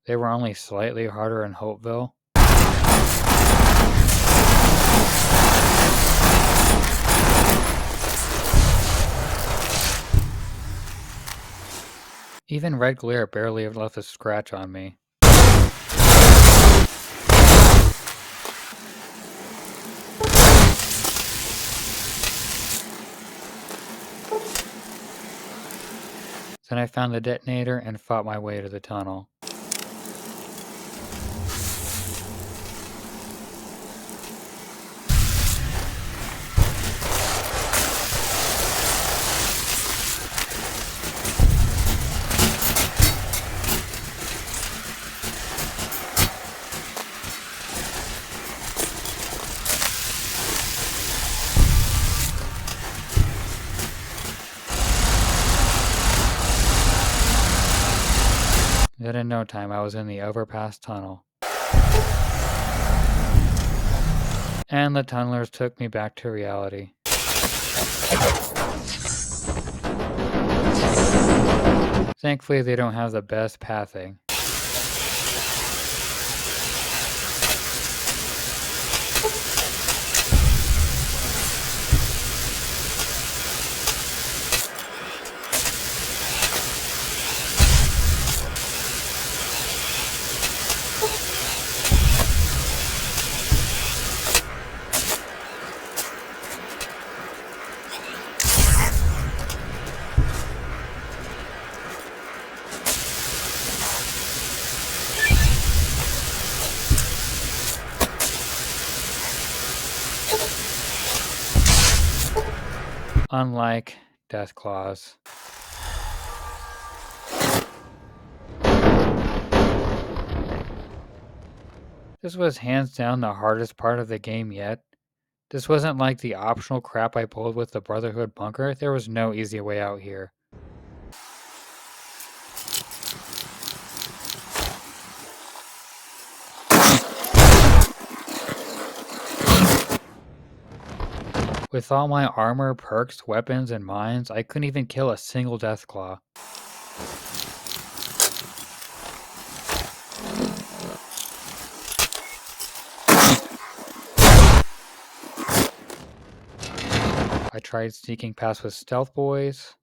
They were only slightly harder in Hopeville. Even Red Glare barely left a scratch on me. Then I found the detonator and fought my way to the tunnel. Then in no time I was in the overpass tunnel. And the tunnelers took me back to reality. Thankfully they don't have the best pathing. Unlike Deathclaws. This was hands down the hardest part of the game yet. This wasn't like the optional crap I pulled with the Brotherhood bunker. There was no easy way out here. With all my armor, perks, weapons, and mines, I couldn't even kill a single Deathclaw. I tried sneaking past with stealth boys.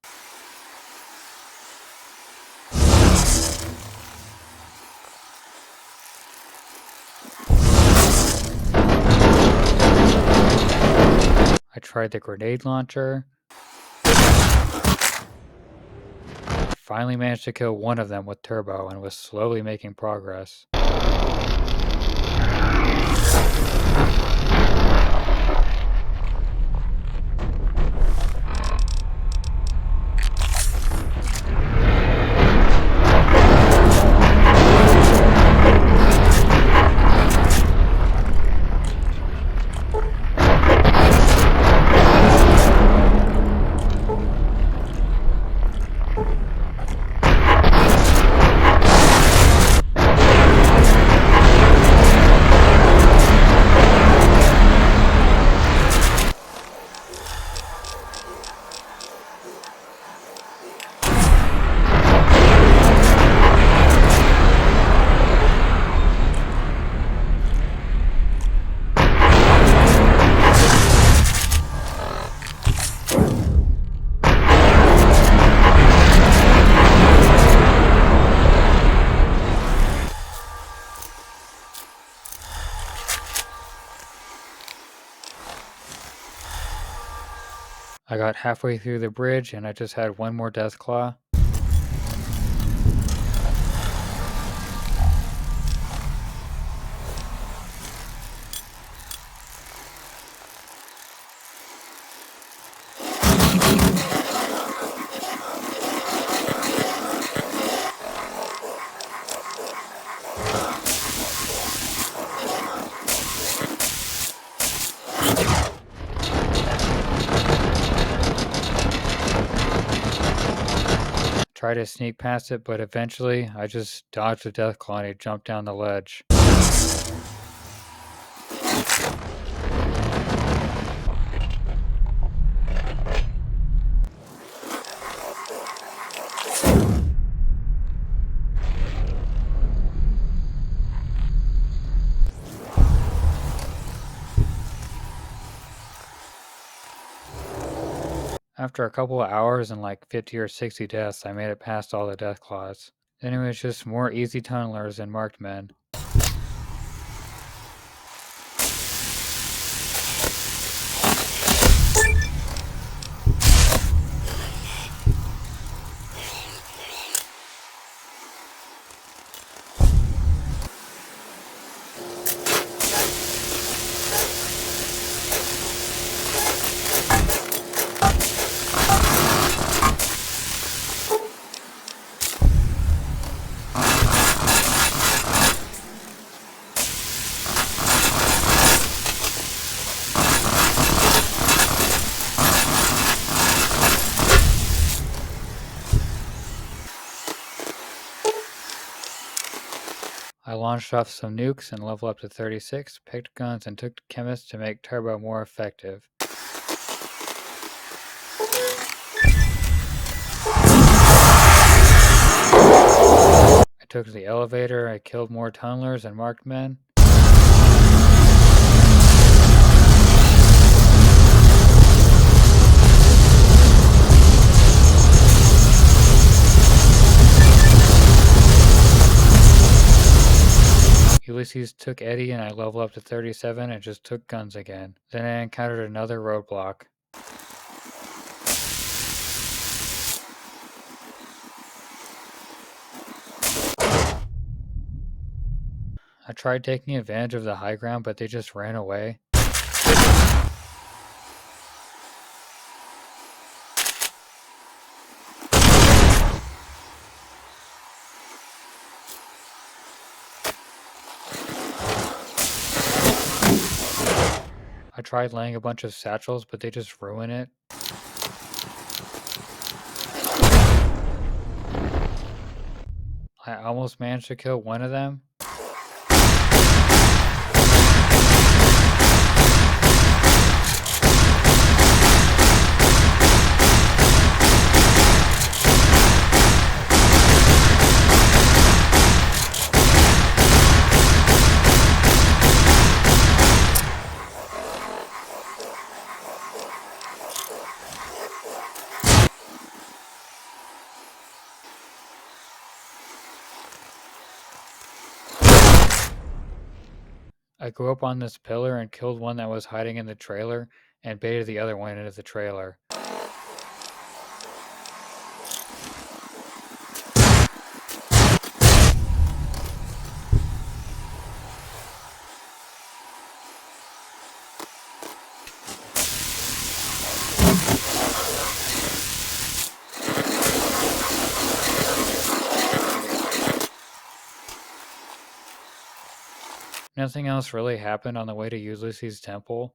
I tried the grenade launcher. Finally managed to kill one of them with turbo and was slowly making progress. I got halfway through the bridge and I just had one more death claw. Tried to sneak past it, but eventually I just dodged the death claw and it jumped down the ledge. After a couple of hours and like 50 or 60 deaths, I made it past all the death claws. Then it was just more easy tunnelers and marked men. I launched off some nukes and leveled up to 36, picked guns, and took chemists to make turbo more effective. I took the elevator, I killed more tunnelers and marked men. Ulysses took Eddie and I leveled up to 37 and just took guns again. Then I encountered another roadblock. I tried taking advantage of the high ground, but they just ran away. I tried laying a bunch of satchels, but they just ruin it. I almost managed to kill one of them. I grew up on this pillar and killed one that was hiding in the trailer and baited the other one into the trailer. Nothing else really happened on the way to Ulysses' temple.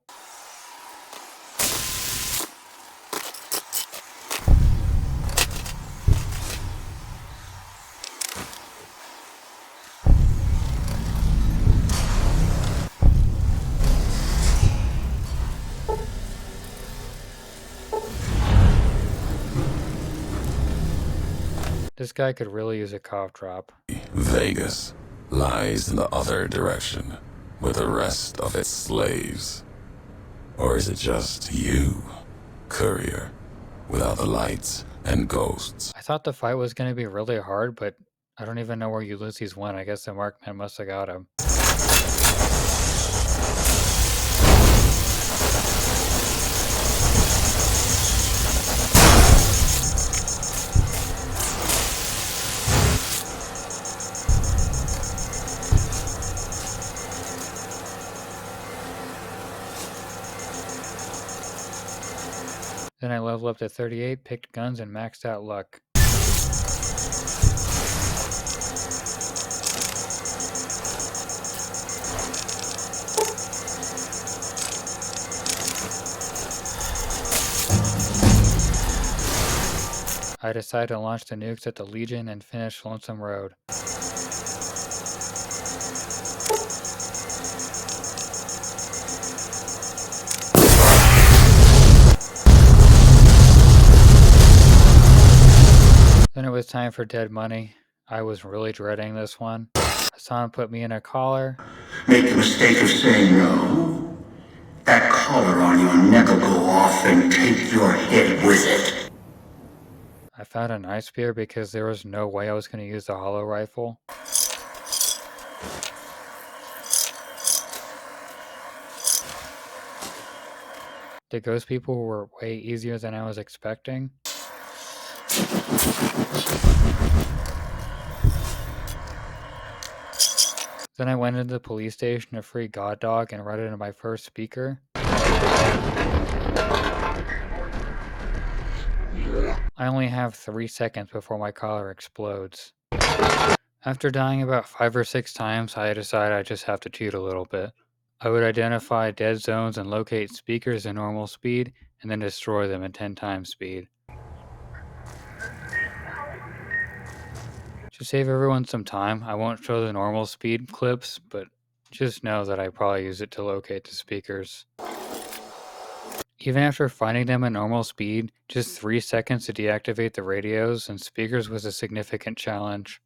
This guy could really use a cough drop. Vegas lies in the other direction with the rest of its slaves. Or is it just you, courier, without the lights and ghosts? I thought the fight was going to be really hard, but I don't even know where Ulysses went. I guess the markman must have got him. Then I leveled up to 38, picked guns, and maxed out luck. I decided to launch the nukes at the Legion and finish Lonesome Road. Then it was time for Dead Money. I was really dreading this one. Hassan put me in a collar. Make the mistake of saying no. That collar on your neck will go off and take your head with it. I found a nice spear because there was no way I was going to use the hollow rifle. The ghost people were way easier than I was expecting. Then I went into the police station to free God Dog and read into my first speaker. I only have 3 seconds before my collar explodes. After dying about 5 or 6 times, I decided I just have to cheat a little bit. I would identify dead zones and locate speakers in normal speed, and then destroy them at 10 times speed. To save everyone some time, I won't show the normal speed clips, but just know that I probably use it to locate the speakers. Even after finding them at normal speed, just 3 seconds to deactivate the radios and speakers was a significant challenge.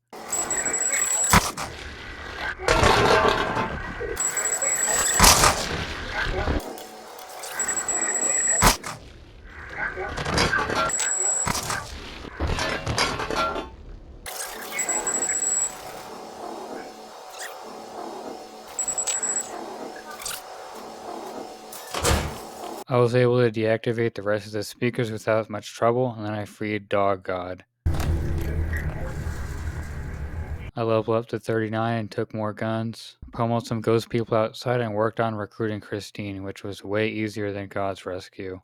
I was able to deactivate the rest of the speakers without much trouble, and then I freed Dog God. I leveled up to 39 and took more guns, pummeled some ghost people outside, and worked on recruiting Christine, which was way easier than God's rescue.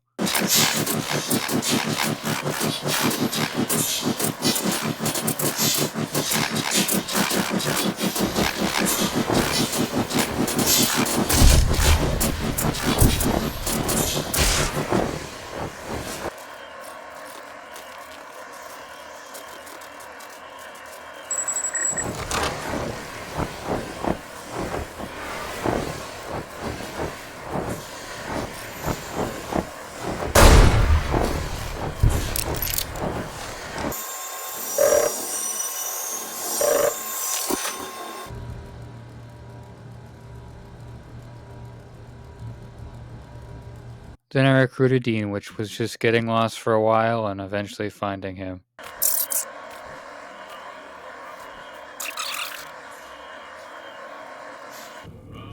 Then I recruited Dean, which was just getting lost for a while and eventually finding him.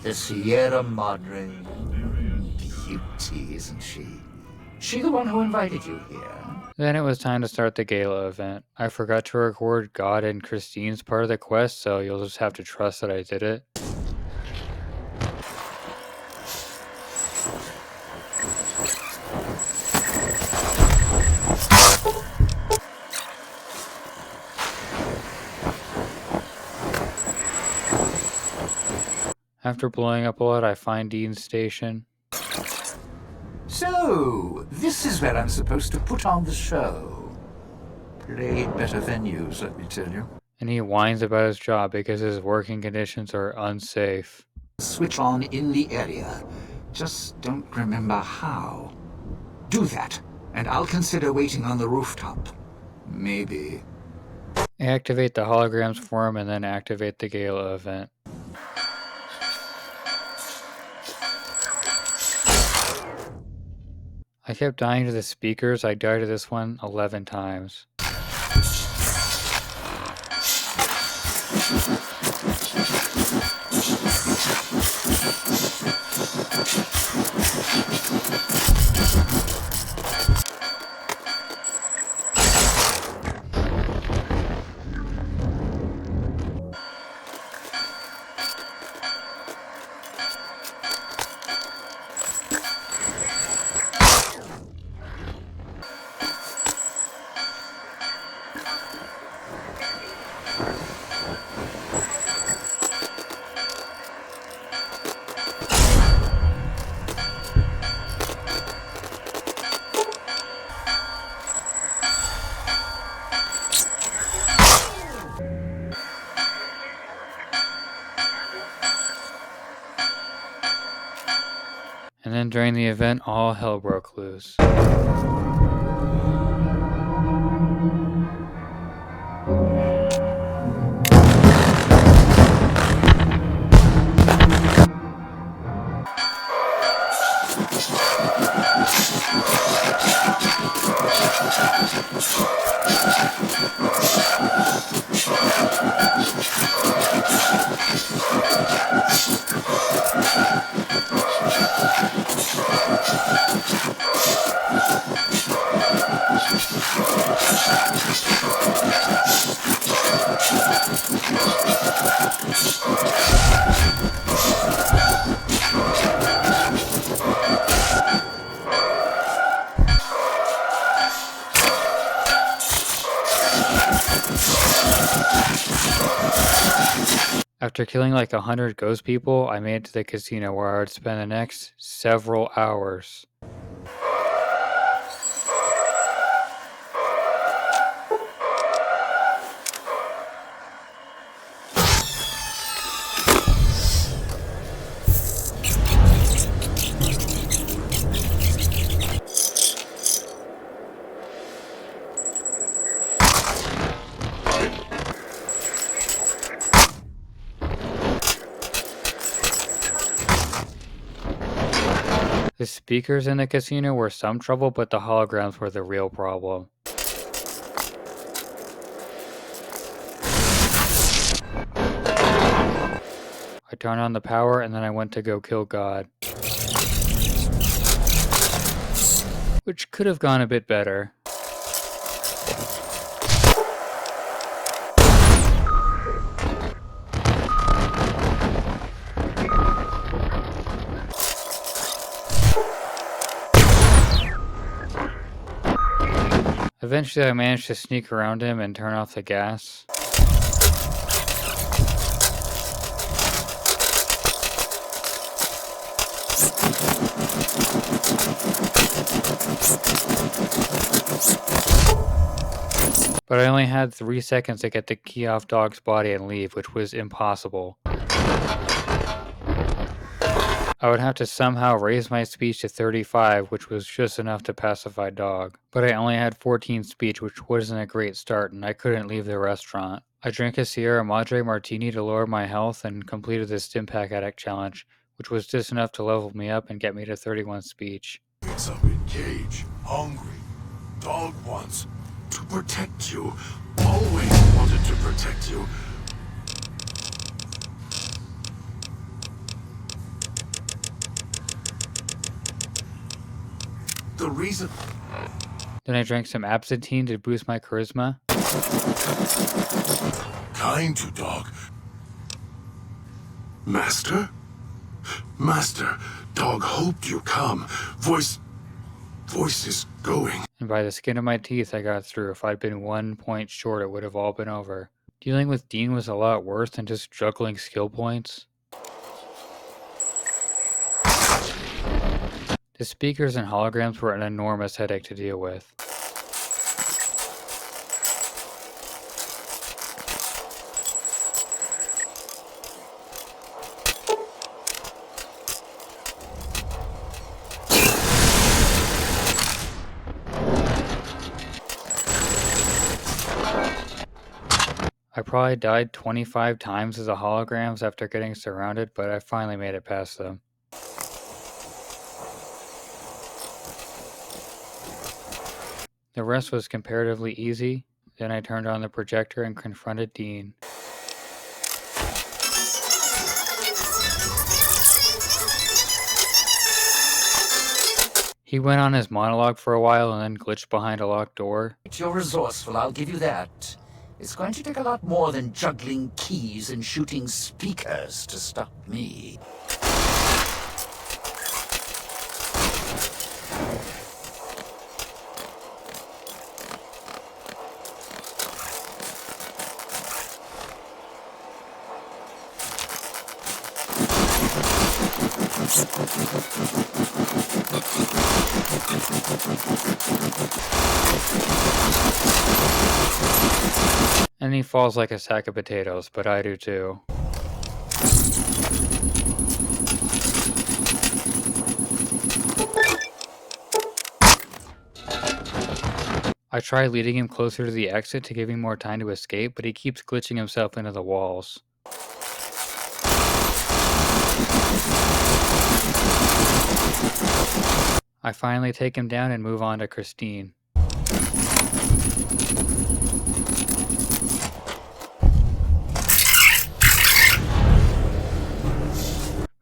The Sierra Madre. Beauty, isn't she? She the one who invited you here? Then it was time to start the gala event. I forgot to record God and Christine's part of the quest, so you'll just have to trust that I did it. After blowing up a lot, I find Dean's station. So, this is where I'm supposed to put on the show. Played better venues, let me tell you. And he whines about his job because his working conditions are unsafe. Switch on in the area. Just don't remember how. Do that, and I'll consider waiting on the rooftop. Maybe. Activate the holograms for him and then activate the gala event. I kept dying to the speakers. I died to this one 11 times. And then during the event, all hell broke loose. After killing like 100 ghost people, I made it to the casino where I would spend the next several hours. The speakers in the casino were some trouble, but the holograms were the real problem. I turned on the power and then I went to go kill God. Which could have gone a bit better. Eventually I managed to sneak around him and turn off the gas. But I only had 3 seconds to get the key off Dog's body and leave, which was impossible. I would have to somehow raise my speech to 35, which was just enough to pacify Dog. But I only had 14 speech, which wasn't a great start, and I couldn't leave the restaurant. I drank a Sierra Madre martini to lower my health and completed the Stimpack Addict challenge, which was just enough to level me up and get me to 31 speech. It's up in cage, hungry. Dog wants to protect you. Always wanted to protect you. The reason... Then I drank some absinthe to boost my charisma. Kind to Dog. Master? Master, Dog hoped you come. Voice is going. And by the skin of my teeth, I got through. If I'd been 1 point short, it would have all been over. Dealing with Dean was a lot worse than just juggling skill points. The speakers and holograms were an enormous headache to deal with. I probably died 25 times as the holograms after getting surrounded, but I finally made it past them. The rest was comparatively easy. Then I turned on the projector and confronted Dean. He went on his monologue for a while and then glitched behind a locked door. You're resourceful, I'll give you that. It's going to take a lot more than juggling keys and shooting speakers to stop me. And he falls like a sack of potatoes, but I do too. I try leading him closer to the exit to give him more time to escape, but he keeps glitching himself into the walls. I finally take him down and move on to Christine.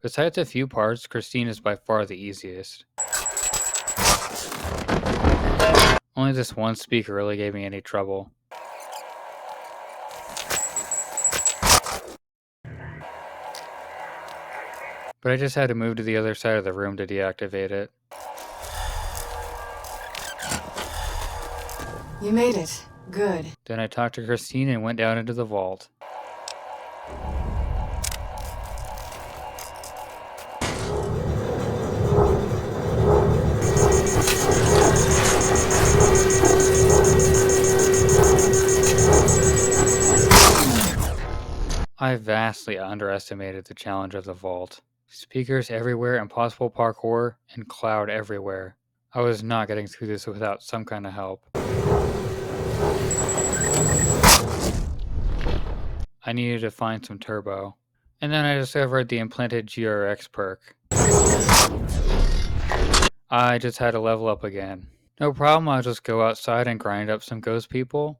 Besides a few parts, Christine is by far the easiest. Only this one speaker really gave me any trouble. But I just had to move to the other side of the room to deactivate it. You made it. Good. Then I talked to Christine and went down into the vault. I vastly underestimated the challenge of the vault. Speakers everywhere, impossible parkour, and cloud everywhere. I was not getting through this without some kind of help. I needed to find some turbo. And then I discovered the implanted GRX perk. I just had to level up again. No problem, I'll just go outside and grind up some ghost people.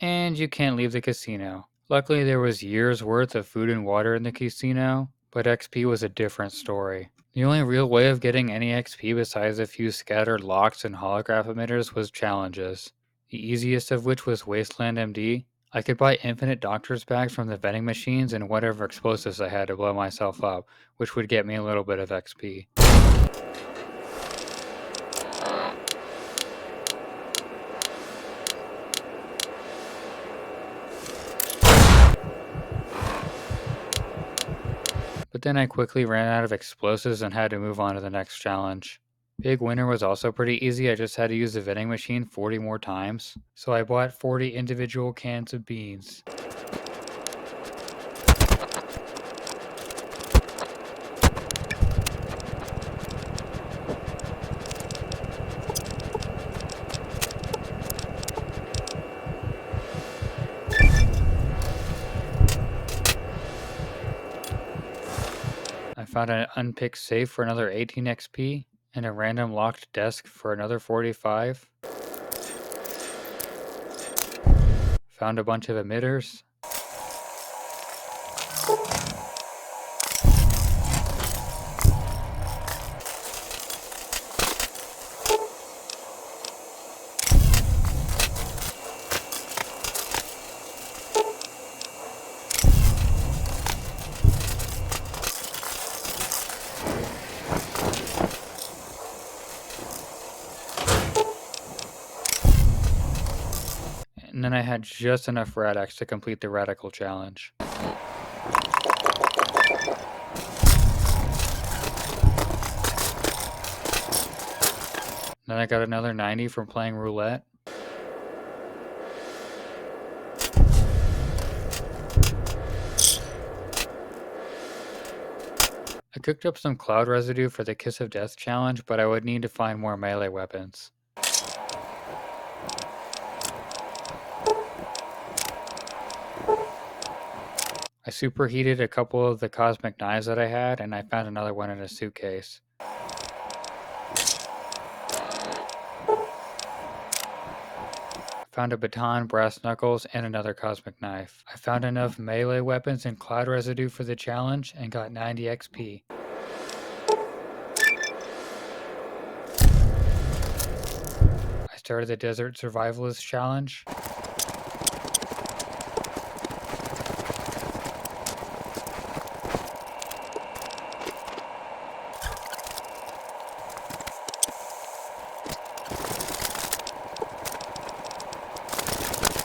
And you can't leave the casino. Luckily there was years worth of food and water in the casino, but XP was a different story. The only real way of getting any XP besides a few scattered locks and holograph emitters was challenges. The easiest of which was Wasteland MD. I could buy infinite doctor's bags from the vending machines and whatever explosives I had to blow myself up, which would get me a little bit of XP. But then I quickly ran out of explosives and had to move on to the next challenge. Big Winner was also pretty easy, I just had to use the vending machine 40 more times. So I bought 40 individual cans of beans. I found an unpicked safe for another 18 XP, and a random locked desk for another 45. Found a bunch of emitters. And then I had just enough Rad-X to complete the Radical Challenge. Then I got another 90 from playing roulette. I cooked up some cloud residue for the Kiss of Death challenge, but I would need to find more melee weapons. I superheated a couple of the cosmic knives that I had, and I found another one in a suitcase. I found a baton, brass knuckles, and another cosmic knife. I found enough melee weapons and cloud residue for the challenge and got 90 XP. I started the Desert Survivalist Challenge.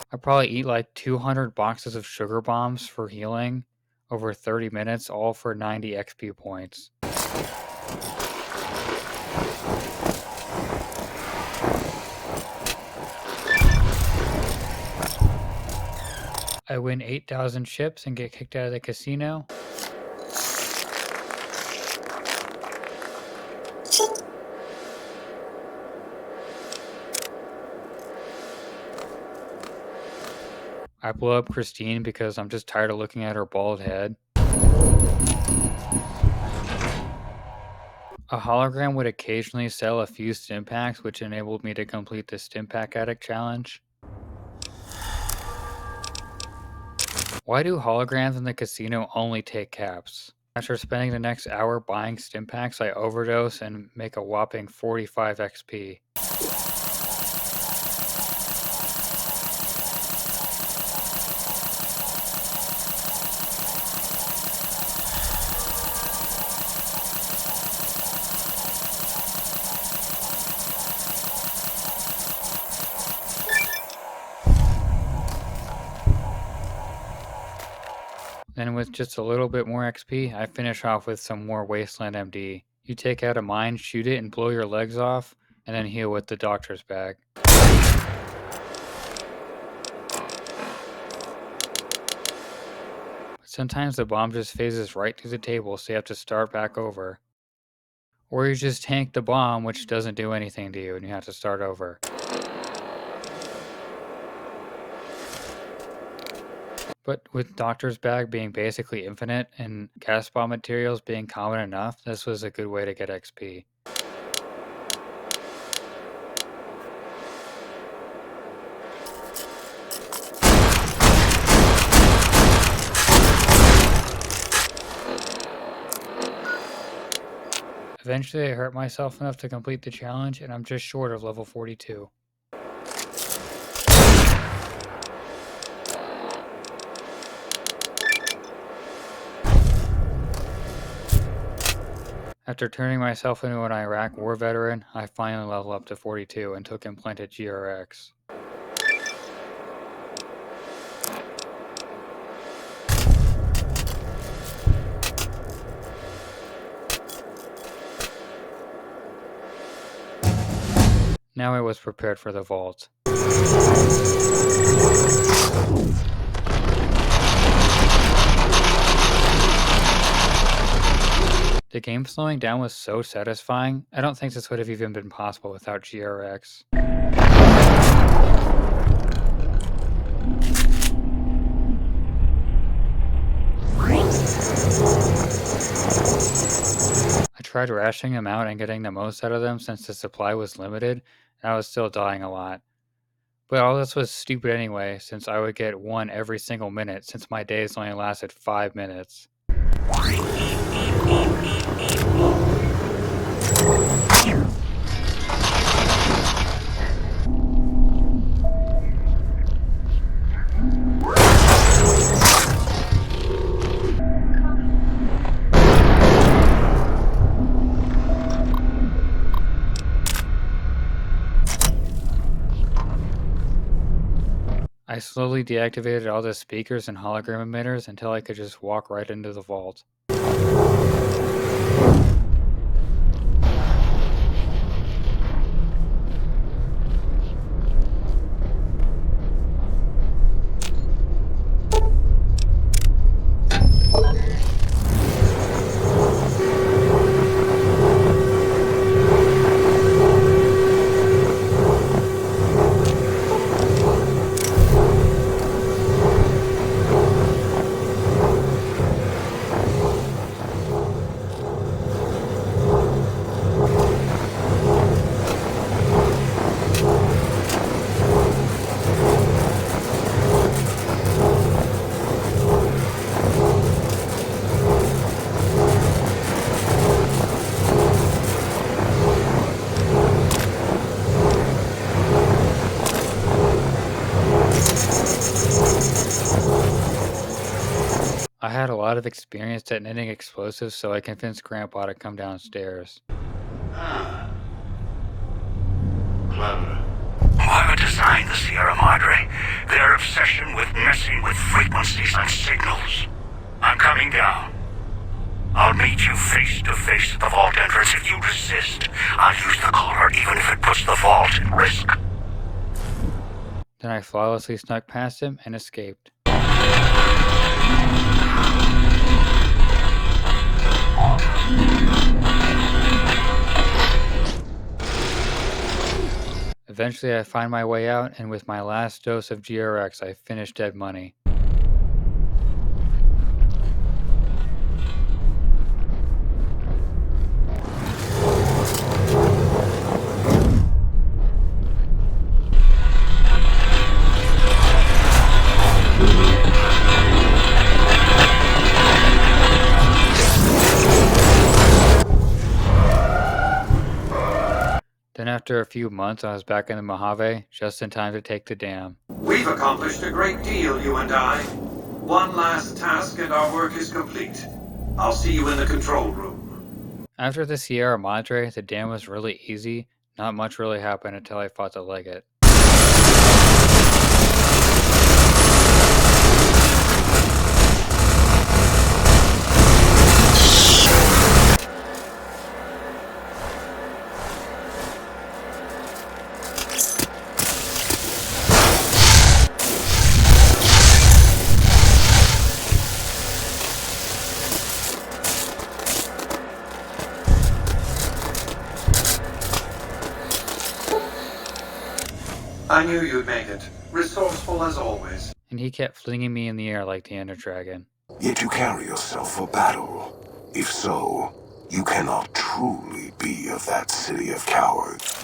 I probably eat like 200 boxes of sugar bombs for healing over 30 minutes, all for 90 XP points. I win 8,000 chips and get kicked out of the casino. I blow up Christine because I'm just tired of looking at her bald head. A hologram would occasionally sell a few stim packs, which enabled me to complete the Stim Pack Addict challenge. Why do holograms in the casino only take caps? After spending the next hour buying stim packs, I overdose and make a whopping 45 XP. Then with just a little bit more XP, I finish off with some more Wasteland MD. You take out a mine, shoot it, and blow your legs off, and then heal with the doctor's bag. But sometimes the bomb just phases right through the table, so you have to start back over. Or you just tank the bomb, which doesn't do anything to you, and you have to start over. But with Doctor's Bag being basically infinite and gas bomb materials being common enough, this was a good way to get XP. Eventually I hurt myself enough to complete the challenge, and I'm just short of level 42. After turning myself into an Iraq war veteran, I finally leveled up to 42 and took implanted GRX. Now I was prepared for the vault. The game slowing down was so satisfying, I don't think this would have even been possible without GRX. I tried rationing them out and getting the most out of them since the supply was limited, and I was still dying a lot. But all this was stupid anyway, since I would get one every single minute since my days only lasted 5 minutes. I slowly deactivated all the speakers and hologram emitters until I could just walk right into the vault. I had a lot of experience detonating explosives, so I convinced Grandpa to come downstairs. Clever. Whoever designed the Sierra Madre, their obsession with messing with frequencies and signals. I'm coming down. I'll meet you face to face at the vault entrance. If you resist, I'll use the collar even if it puts the vault at risk. Then I flawlessly snuck past him and escaped. Eventually, I find my way out, and with my last dose of GRX, I finish Dead Money. Then after a few months, I was back in the Mojave, just in time to take the dam. We've accomplished a great deal, you and I. One last task and our work is complete. I'll see you in the control room. After the Sierra Madre, the dam was really easy. Not much really happened until I fought the Legate. I knew you'd make it. Resourceful as always. And he kept flinging me in the air like the Ender Dragon. Yet you carry yourself for battle. If so, you cannot truly be of that city of cowards.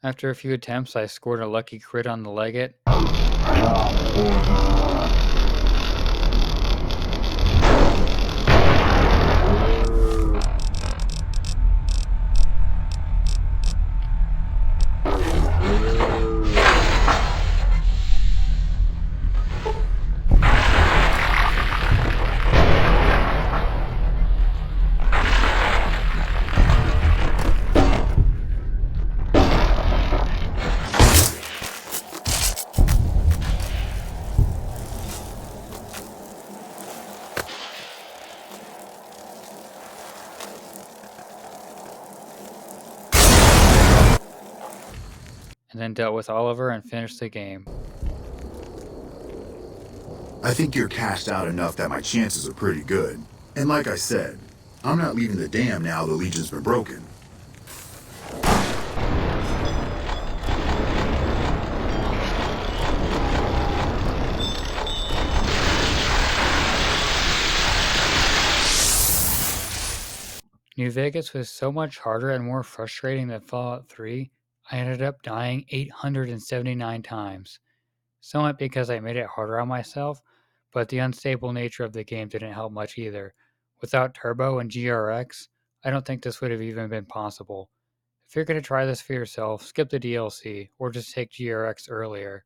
After a few attempts, I scored a lucky crit on the Legate. And then dealt with Oliver and finished the game. I think you're cashed out enough that my chances are pretty good. And like I said, I'm not leaving the dam now the Legion's been broken. New Vegas was so much harder and more frustrating than Fallout 3, I ended up dying 879 times. Somewhat because I made it harder on myself, but the unstable nature of the game didn't help much either. Without Turbo and GRX, I don't think this would have even been possible. If you're going to try this for yourself, skip the DLC, or just take GRX earlier.